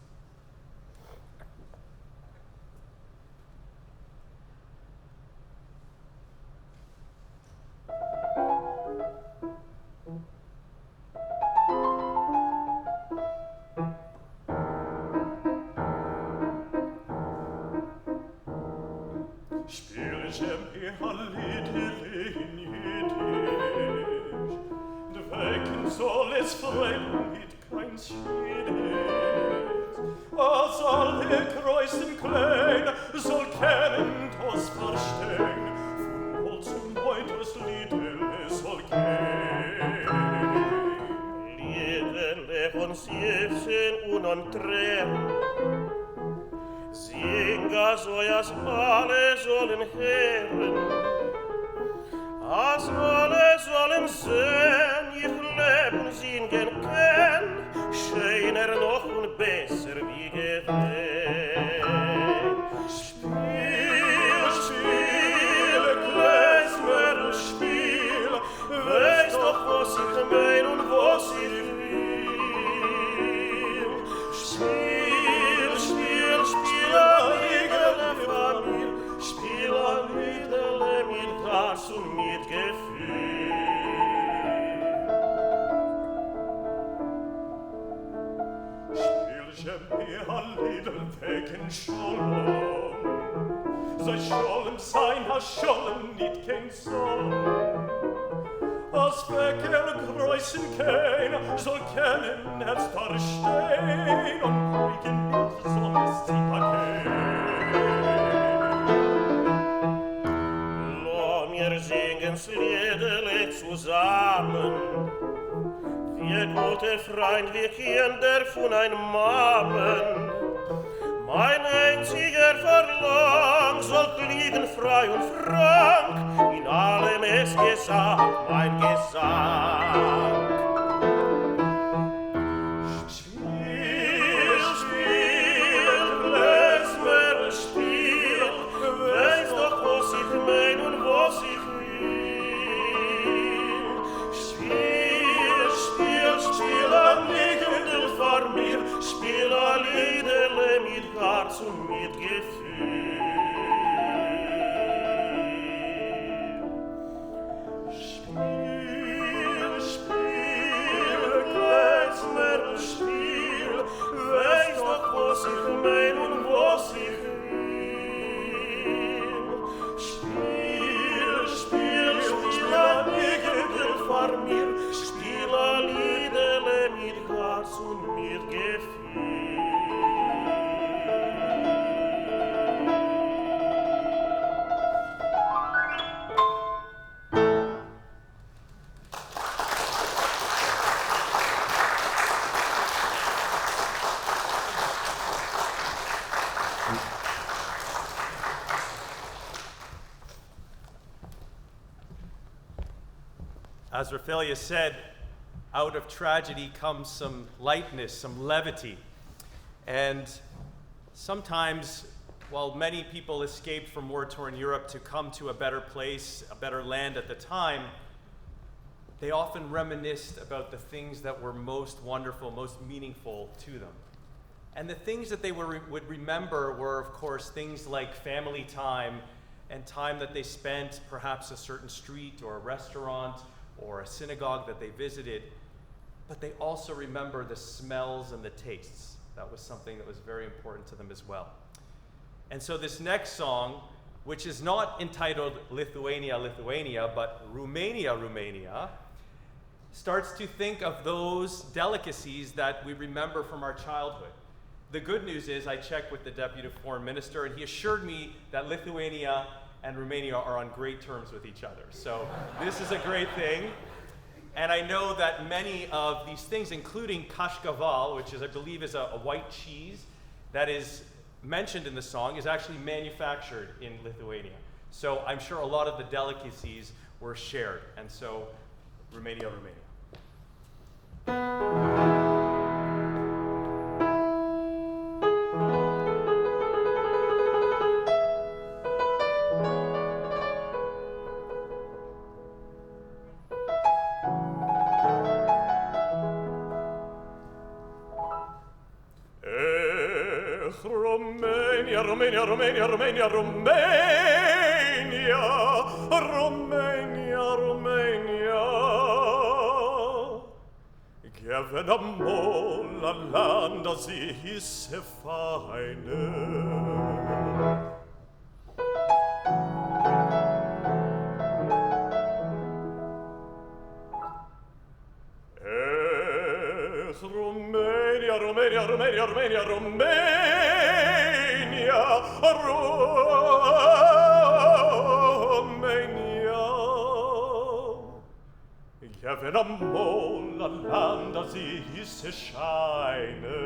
Spiel Jampi Hallelujah in Yiddish, dwecken soll es fremd mit kein Schwedisch. Als alle Kreuzen klein soll kennen das Verstehen, von Holz und Beuters Liedele soll gehen. Liedele von Siefchen und an Tränen, Singa so as alle sollen hören, as alle sollen sehen, ich leben singen kann, schöner noch und besser wie gewesen. Spiel, spiel, Klezmer, spiel, weiß doch, was ich mein und was ich will. Spiel, spiel, spiel, Liedele von mir, spiel Liedele mit Herz und mit Gefühl. Spiel Jampi Hallelujah wegen Scholem, sei Scholem sein, ha Scholem nicht kein Sohn. Als Wecker größen kein, soll kennen Herz darstehen und kriegen nicht sonst sie Lass mir singen's Liedele zusammen, wir gute Freund, wir Kinder von einem Mammen. Mein einziger Verlang soll liegen frei und frank, in allem es gesagt, mein Gesang. Spiel, spiel, Klezmer, spiel, weiß doch, was ich mein und was ich will. Spiel, spiel, spiel, ein Liedele vor mir, spiel ein Liedele mit Herz und mit Gefühl. Spiel, spiel, Klezmer, spiel, weiß doch, was ich mein und was ich will. Spiel, spiel, spiel, ein Liedele vor mir, spiel ein Liedele mit Herz und mit Gefühl. As Raphaelia said, out of tragedy comes some lightness, some levity. And sometimes, while many people escaped from war-torn Europe to come to a better place, a better land at the time, they often reminisced about the things that were most wonderful, most meaningful to them. And the things that they would remember were, of course, things like family time and time that they spent, perhaps a certain street or a restaurant or a synagogue that they visited. But they also remember the smells and the tastes. That was something that was very important to them as well. And so this next song, which is not entitled Lithuania, Lithuania, but Romania, Romania, starts to think of those delicacies that we remember from our childhood. The good news is I checked with the Deputy Foreign Minister, and he assured me that Lithuania and Romania are on great terms with each other. So this is a great thing. And I know that many of these things, including kashkaval, which is, I believe, is a white cheese that is mentioned in the song, is actually manufactured in Lithuania. So I'm sure a lot of the delicacies were shared. And so, Romania, Romania. Romania, Romania, Romania, Romania, Romania, Romania, Romania. Geven amol a landa sie hisse feine. Romania, Romania, Romania, Romania, Romania, Romania. Geven amol a landa sie hisse scheine.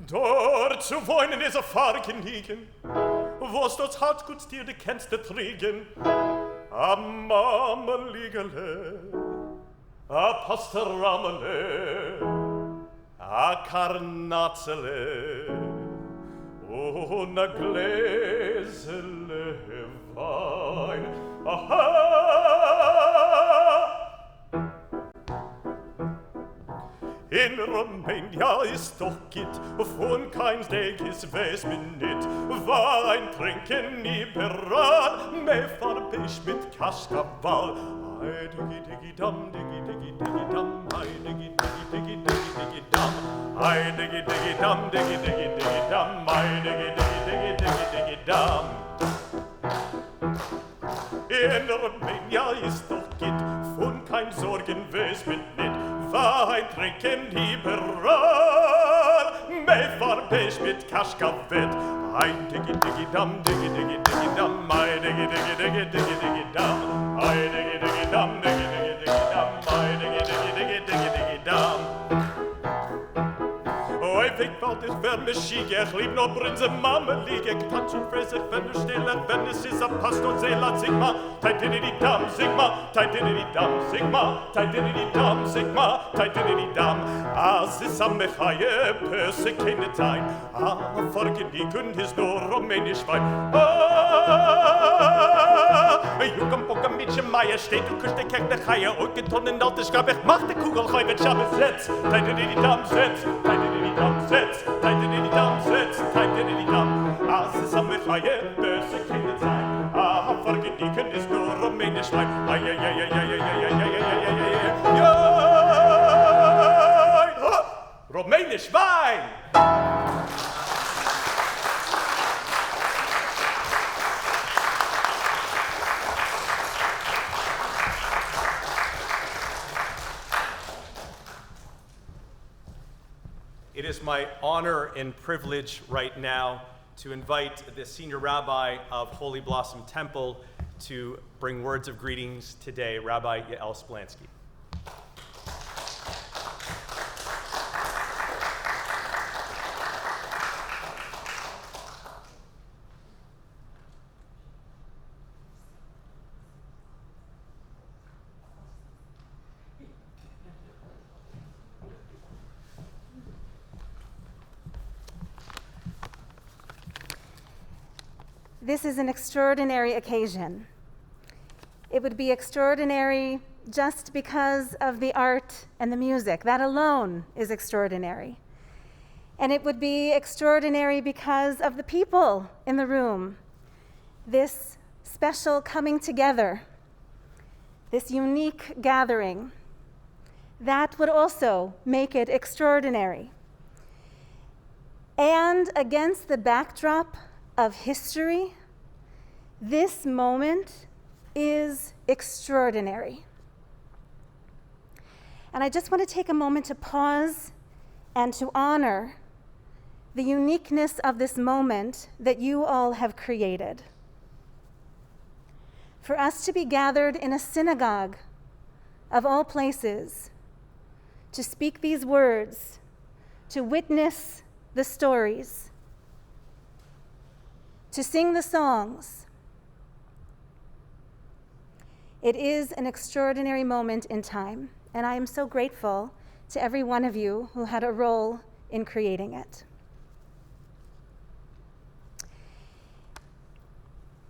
Dort zu wohnen ist Farken liegen, wo's dort hat gut dir die kennst du triegen. A Mammeligele, a Pastoramele, a Karnatzele, und a Gläsele Wein. Aha! In Romania ist doch Gitt, von kein Steg ist weiß mir nit. Wein trinken liberal, me farbisch mit Kaschkawal. Ei digi digi dam, digi digi digi dam, ei digi digi digi digi digi dam. Ei digi digi dam, digi digi digi dam, ei digi digi digi digi digi dam. In Romania ist doch Gitt, von kein Sorgen weiß mir nit. Wein trinken liberal, me farbisch mit Kaschkawett. Ein digi digi dam, digi digi digi dam, ei digi digi digi digi digi dam, ei digi digi dam, digi digi digi dam, ei digi digi digi digi digi dam. Oi, Wegwald ist wärme Schiege, ich lieb noch Brinse Mame liege, ich kann schon fräse, wenn du stille, wenn es ist a Pastor Seelat, sing ma, tai-di-di-di-dam, sing ma, tai-di-di-di-dam, sing ma, tai-di-di-di-dam, sing ma, tai-di-di-di-dam. As is a mechaie, pöse keine Tein, vergenigen ist nur Rumänisch Wein. Jugend Bocken mit Meier steht, du küsst den Keck der Chaie, und getonnen alte Schraub, ich mach de Kugel, heu wird Schabbe setz, tai-di-di-di-dam, setz, tai-di-di-di-dam, setz, tai-di-di-di-dam, setz, tai-di-di-di-dam. As is a mechaie, pöse keine Tein, vergenigen ist nur Rumänisch Wein. Rumänisch Wein! It is my honor and privilege right now to invite the Senior Rabbi of Holy Blossom Temple to bring words of greetings today, Rabbi Yael Splansky. This is an extraordinary occasion. It would be extraordinary just because of the art and the music. That alone is extraordinary. And it would be extraordinary because of the people in the room. This special coming together, this unique gathering, that would also make it extraordinary. And against the backdrop of history, this moment is extraordinary. And I just want to take a moment to pause and to honor the uniqueness of this moment that you all have created. For us to be gathered in a synagogue, of all places, to speak these words, to witness the stories, to sing the songs. It is an extraordinary moment in time, and I am so grateful to every one of you who had a role in creating it.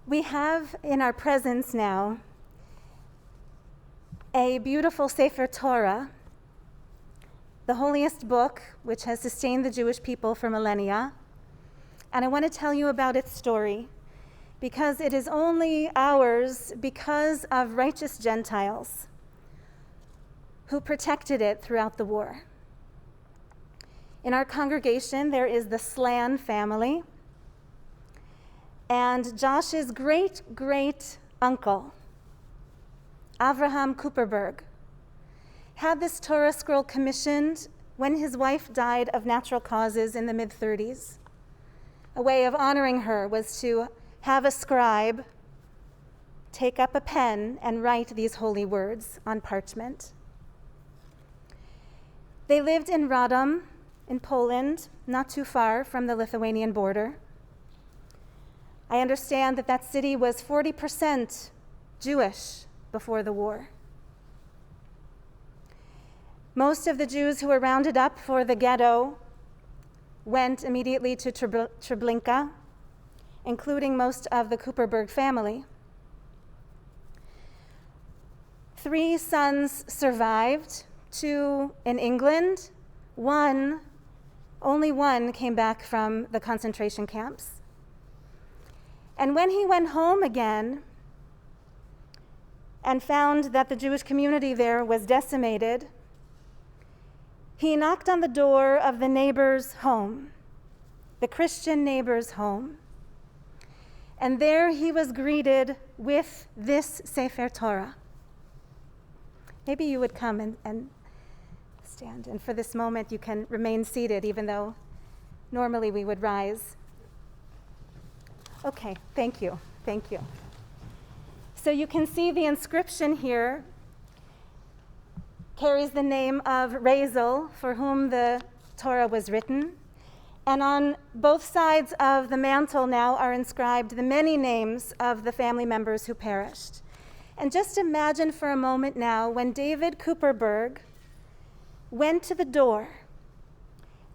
We have in our presence now a beautiful Sefer Torah, the holiest book which has sustained the Jewish people for millennia. And I want to tell you about its story because it is only ours because of righteous Gentiles who protected it throughout the war. In our congregation, there is the Slan family, and Josh's great-great-uncle, Avraham Cooperberg, had this Torah scroll commissioned when his wife died of natural causes in the mid-30s. A way of honoring her was to have a scribe take up a pen and write these holy words on parchment. They lived in Radom in Poland, not too far from the Lithuanian border. I understand that that city was 40% Jewish before the war. Most of the Jews who were rounded up for the ghetto went immediately to Treblinka, including most of the Cooperberg family. 3 sons survived, 2 in England, only one came back from the concentration camps. And when he went home again and found that the Jewish community there was decimated, he knocked on the door of the neighbor's home, the Christian neighbor's home. And there he was greeted with this Sefer Torah. Maybe you would come and stand. And for this moment, you can remain seated, even though normally we would rise. Okay, thank you. Thank you. So you can see the inscription here carries the name of Razel, for whom the Torah was written. And on both sides of the mantle now are inscribed the many names of the family members who perished. And just imagine for a moment now when David Cooperberg went to the door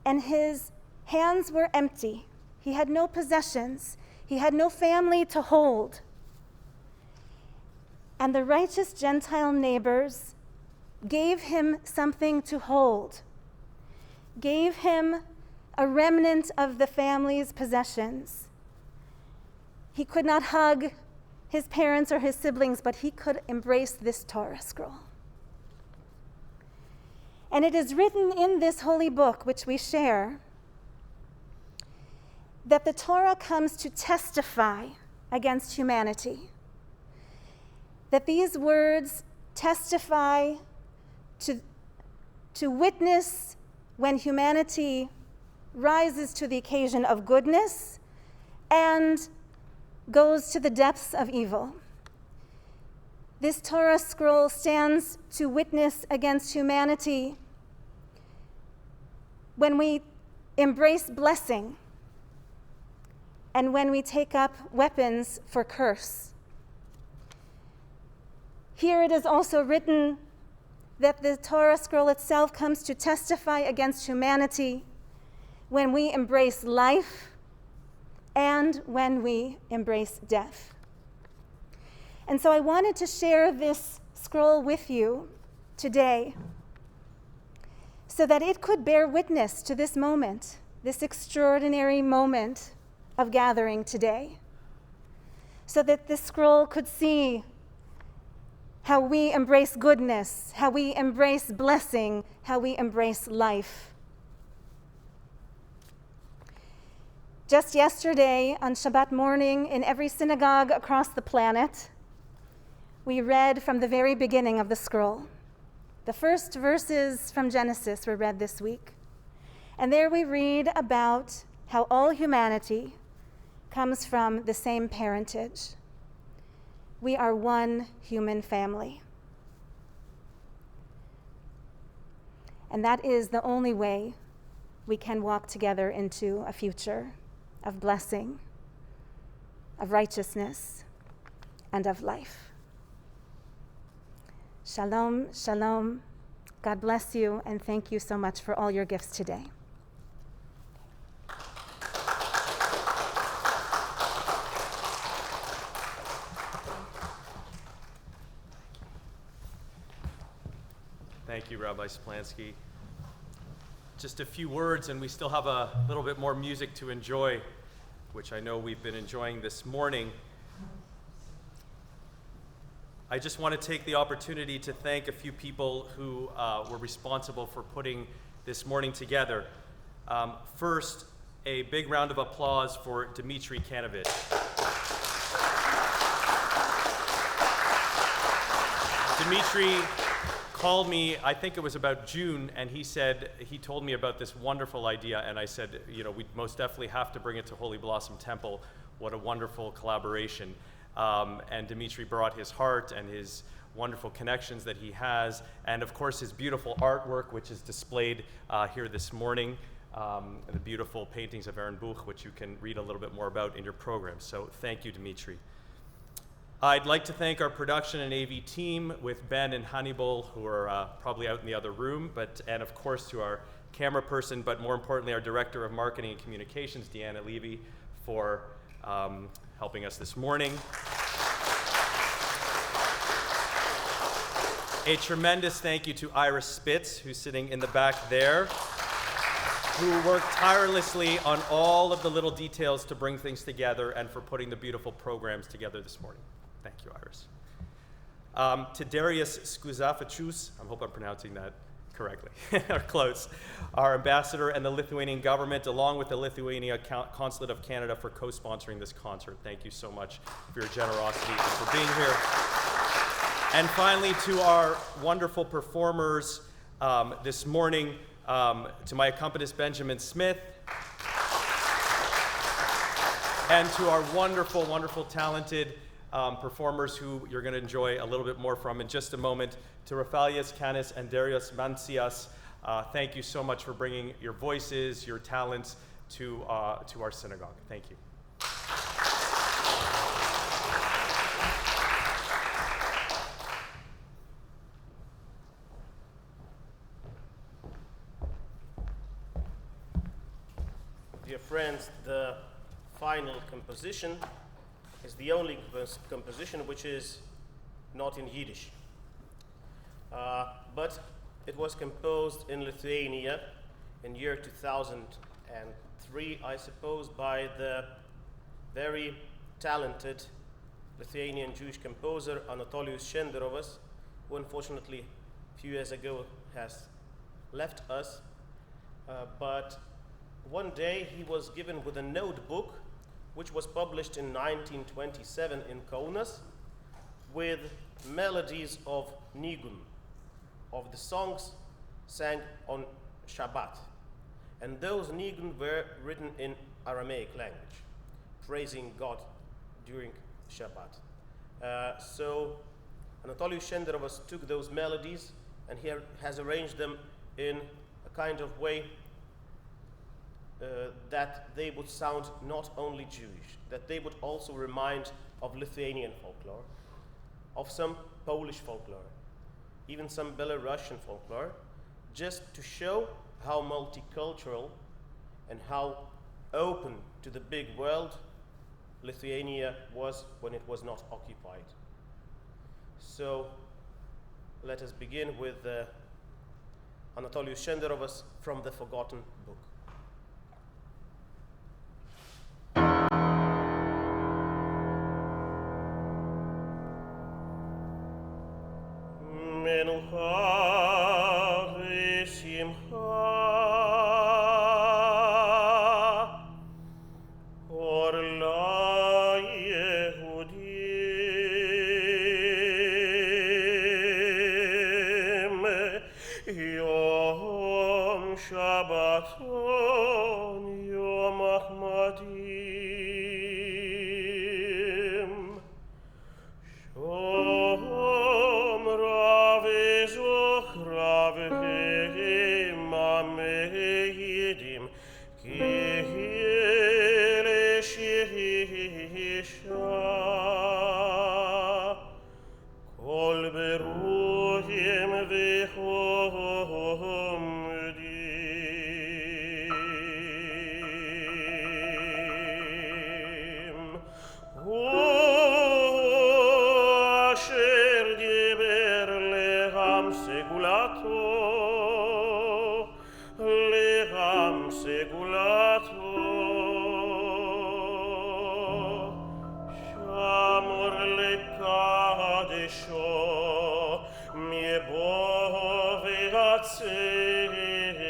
and his hands were empty. He had no possessions. He had no family to hold. And the righteous Gentile neighbors gave him something to hold, gave him a remnant of the family's possessions. He could not hug his parents or his siblings, but he could embrace this Torah scroll. And it is written in this holy book, which we share, that the Torah comes to testify against humanity. That these words testify to witness when humanity rises to the occasion of goodness and goes to the depths of evil. This Torah scroll stands to witness against humanity when we embrace blessing and when we take up weapons for curse. Here it is also written that the Torah scroll itself comes to testify against humanity when we embrace life and when we embrace death. And so I wanted to share this scroll with you today so that it could bear witness to this moment, this extraordinary moment of gathering today, so that this scroll could see how we embrace goodness, how we embrace blessing, how we embrace life. Just yesterday, on Shabbat morning, in every synagogue across the planet, we read from the very beginning of the scroll. The first verses from Genesis were read this week. And there we read about how all humanity comes from the same parentage. We are one human family. And that is the only way we can walk together into a future of blessing, of righteousness, and of life. Shalom, shalom. God bless you, and thank you so much for all your gifts today. Thank you, Rabbi Splansky. Just a few words, and we still have a little bit more music to enjoy, which I know we've been enjoying this morning. I just want to take the opportunity to thank a few people who were responsible for putting this morning together. First, a big round of applause for Dmitry Kanovich. Dmitry called me, I think it was about June, and he told me about this wonderful idea, and I said, we most definitely have to bring it to Holy Blossom Temple. What a wonderful collaboration. And Dmitry brought his heart and his wonderful connections that he has, and of course his beautiful artwork, which is displayed here this morning, the beautiful paintings of Aaron Buch, which you can read a little bit more about in your program. So thank you, Dmitry. I'd like to thank our production and AV team with Ben and Hannibal, who are probably out in the other room, and of course to our camera person, but more importantly our Director of Marketing and Communications, Deanna Levy, for helping us this morning. A tremendous thank you to Iris Spitz, who's sitting in the back there, who worked tirelessly on all of the little details to bring things together and for putting the beautiful programs together this morning. Thank you, Iris. To Darius Skuzafichus, I hope I'm pronouncing that correctly, or close, our ambassador and the Lithuanian government, along with the Lithuania Consulate of Canada, for co-sponsoring this concert. Thank you so much for your generosity and for being here. And finally, to our wonderful performers this morning, to my accompanist Benjamin Smith, and to our wonderful, wonderful, talented performers who you're going to enjoy a little bit more from in just a moment, to Rafalias Canis and Darius Mancias. Thank you so much for bringing your voices, your talents to our synagogue. Thank you. Dear friends, the final composition is the only composition which is not in Yiddish. But it was composed in Lithuania in year 2003, I suppose, by the very talented Lithuanian Jewish composer Anatolijus Šenderovas, who unfortunately a few years ago has left us. But one day he was given with a notebook which was published in 1927 in Kaunas with melodies of Nigun, of the songs sang on Shabbat. And those Nigun were written in Aramaic language, praising God during Shabbat. So Anatolijus Šenderovas took those melodies and he has arranged them in a kind of way that they would sound not only Jewish, that they would also remind of Lithuanian folklore, of some Polish folklore, even some Belarusian folklore, just to show how multicultural and how open to the big world Lithuania was when it was not occupied. So let us begin with Anatolijus Šenderovas from the Forgotten Book. segulato, levam segulato, shamor lekadesho, mie bove atzeto.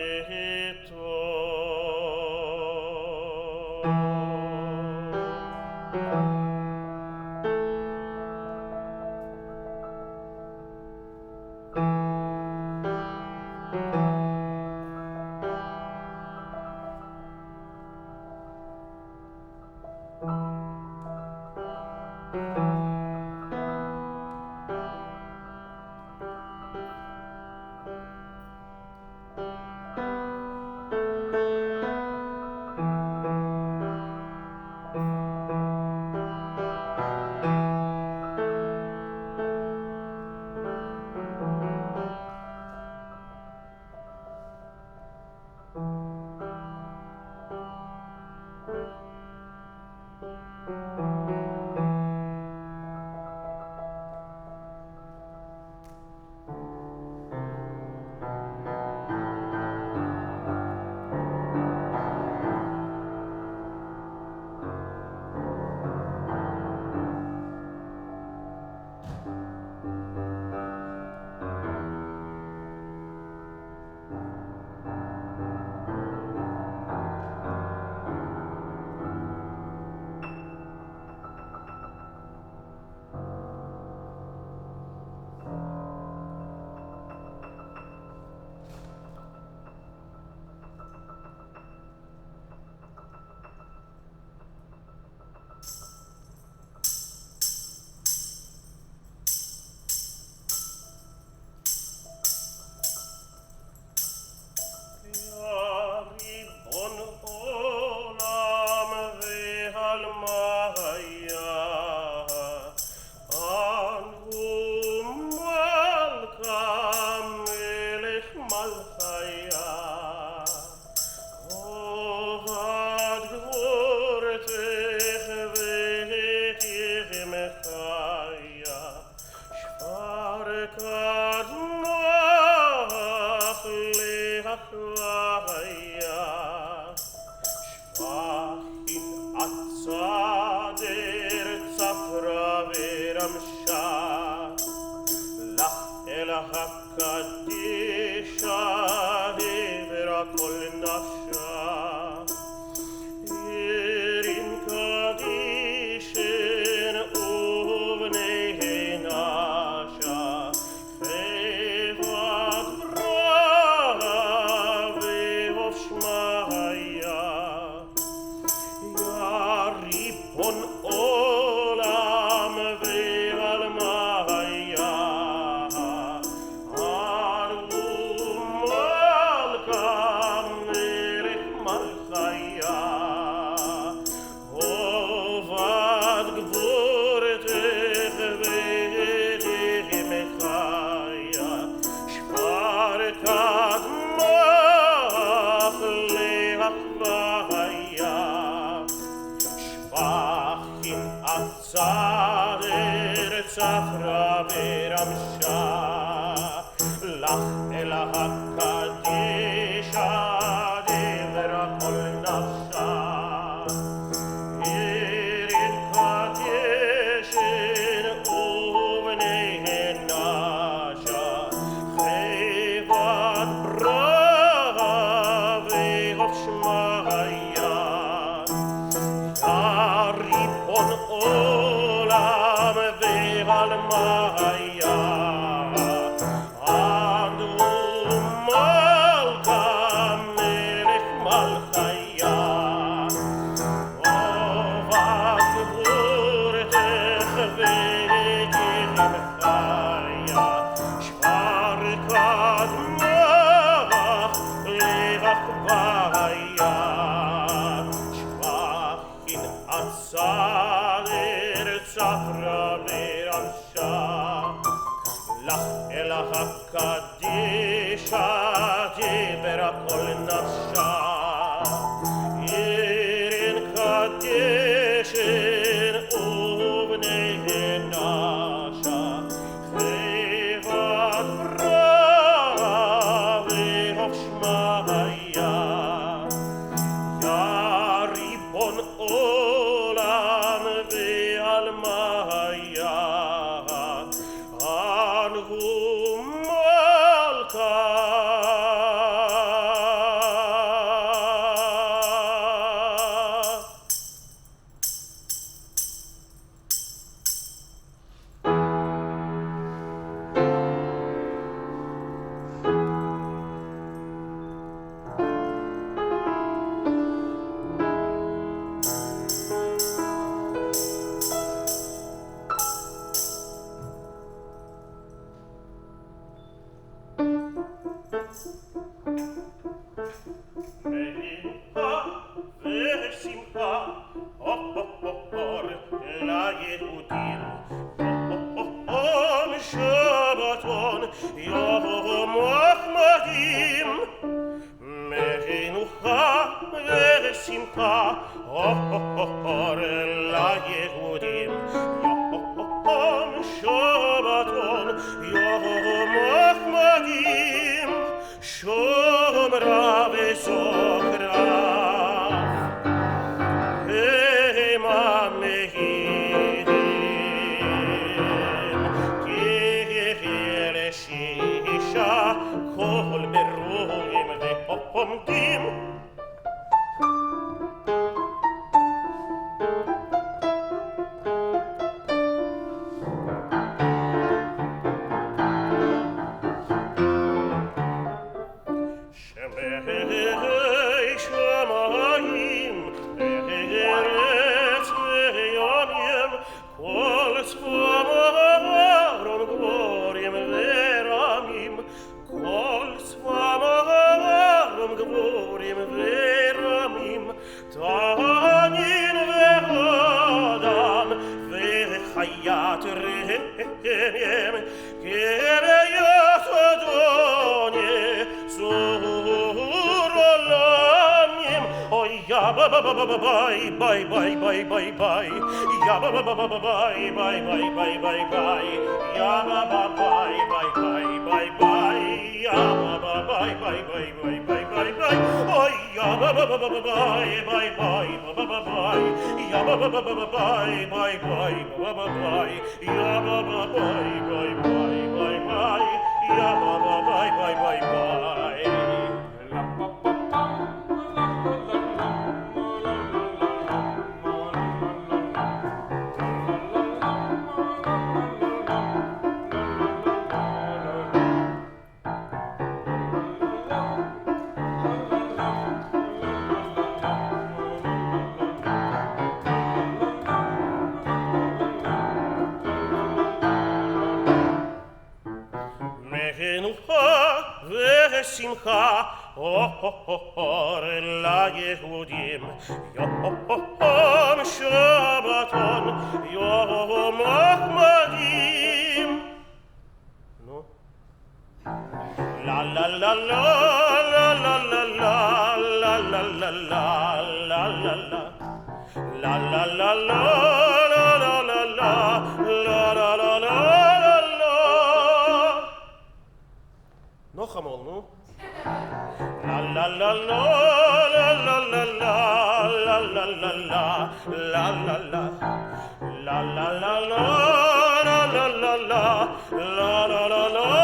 Yom Ahmadim Menucha vesimcha Or la Yehudim Yom Shabbaton Yom Ahmadim Shomra vezochra Hema mehirim Kihele shisha Kol beruim ve'omdim Shemei shamayim ve'eretz ve'yamim Kol tzvamaron gvorim ve'ramim Kol tzvamaron gvorim ve'ramim Tanin ve'adam ve'chayat rehem Kereyat adonye Zur olamim Oh ya ba ba ba ba ba bye bye bye bye bye bye Ya ba ba ba ba ba bye bye bye bye bye bye Ya ba ba bye bye bye bye bye Ya ba ba bye bye bye bye bye bye bye Oh ya ba ba ba ba ba bye bye bye ba ba ba bye Ya ba ba ba ba ba bye bye bye ba ba bye Ya ba ba bye bye bye bye bye Ya ba ba bye bye bye bye Menucha ve'simcha Or la Yehudim Yom Shabbaton Yom Ahmadim No? La la la la la la la la la la la la la la la La la la la la la la la la la la la Noch einmal, no? La la la la la la la la la la la la la la la La la la la la la la la la la la la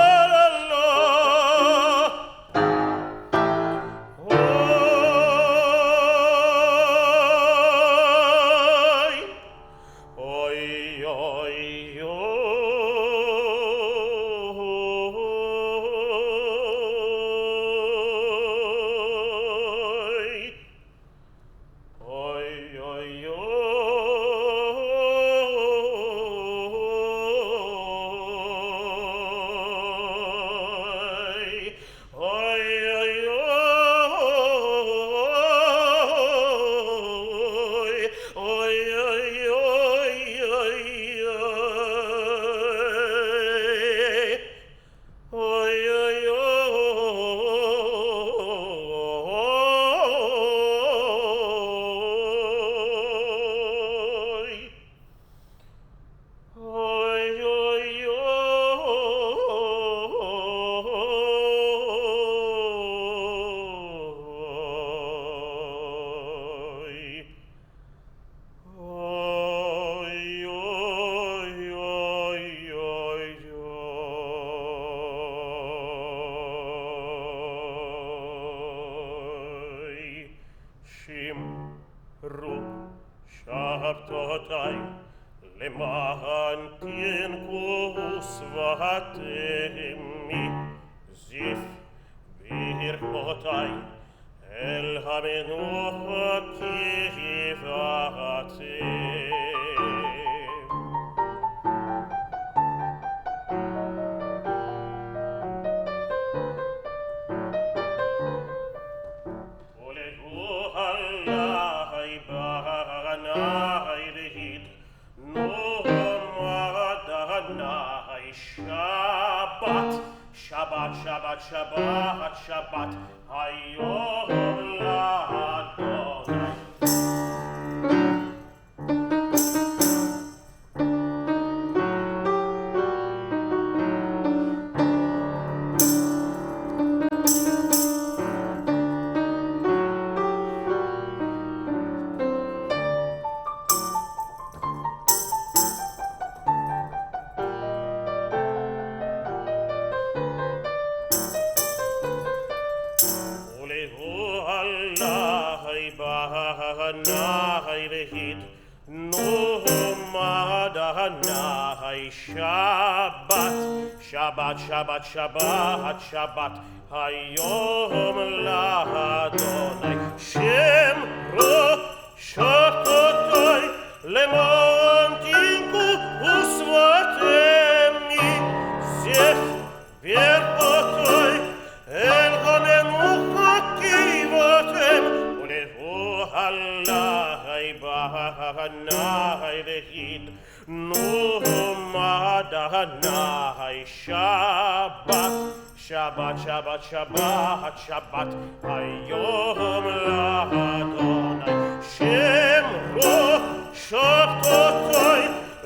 Shabtotai למען תנקו שפתימי זיף ברכותי אל המנוחה קרבתם. Shabbat Shabbat, Shabbat, Shabbat, Shabbat, Hayom L'Adonai. Shabbat, Shabbat, Shabbat, Shabbat, Hayom L'Adonai. Shem Roshototoi, Lemontinku Usvatemi, Zef Verotoi, El Homenucha Kivotem, Ulehu Hallai Bahanai Vehid, Madonai, Shabbat, Shabbat, Shabbat, Shabbat, Shabbat, Hayom L'Adonai. Shem Roshototoi,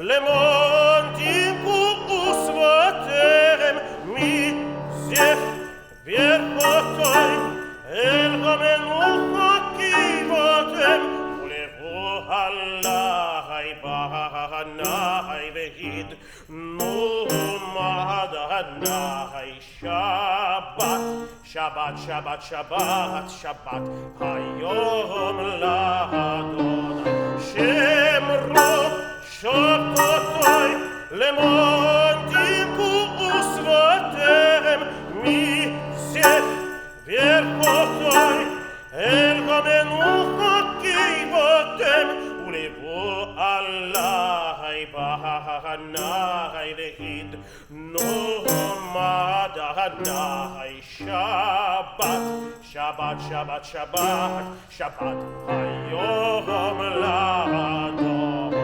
Lemontinku Usvatem, Mizef Verotoi, El Homenucha Kivotem, Ulehu Hallai Bahanai Vehid, Madonai, Shabbat, Shabbat, Shabbat, Shabbat, Shabbat, Hayom L'Adonai. Shem Roshototoi, Lemontinku Usvatem, Mizef Verotoi, El Homenucha Kivotem, Ulevu Allai Bahanai Vehid, Madonai, Shabbat, Shabbat, Shabbat, Shabbat, Shabbat, Hayom L'Adonai.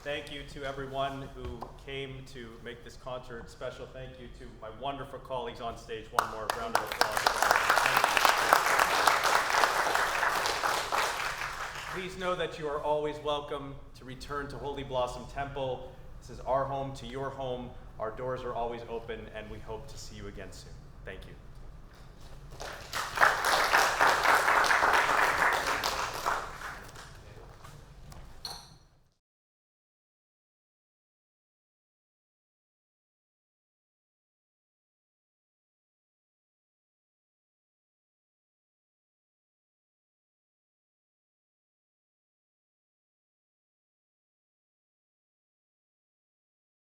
Thank you to everyone who came to make this concert special. Thank you to my wonderful colleagues on stage. One more round of applause. Please know that you are always welcome to return to Holy Blossom Temple. This is our home to your home. Our doors are always open, and we hope to see you again soon. Thank you.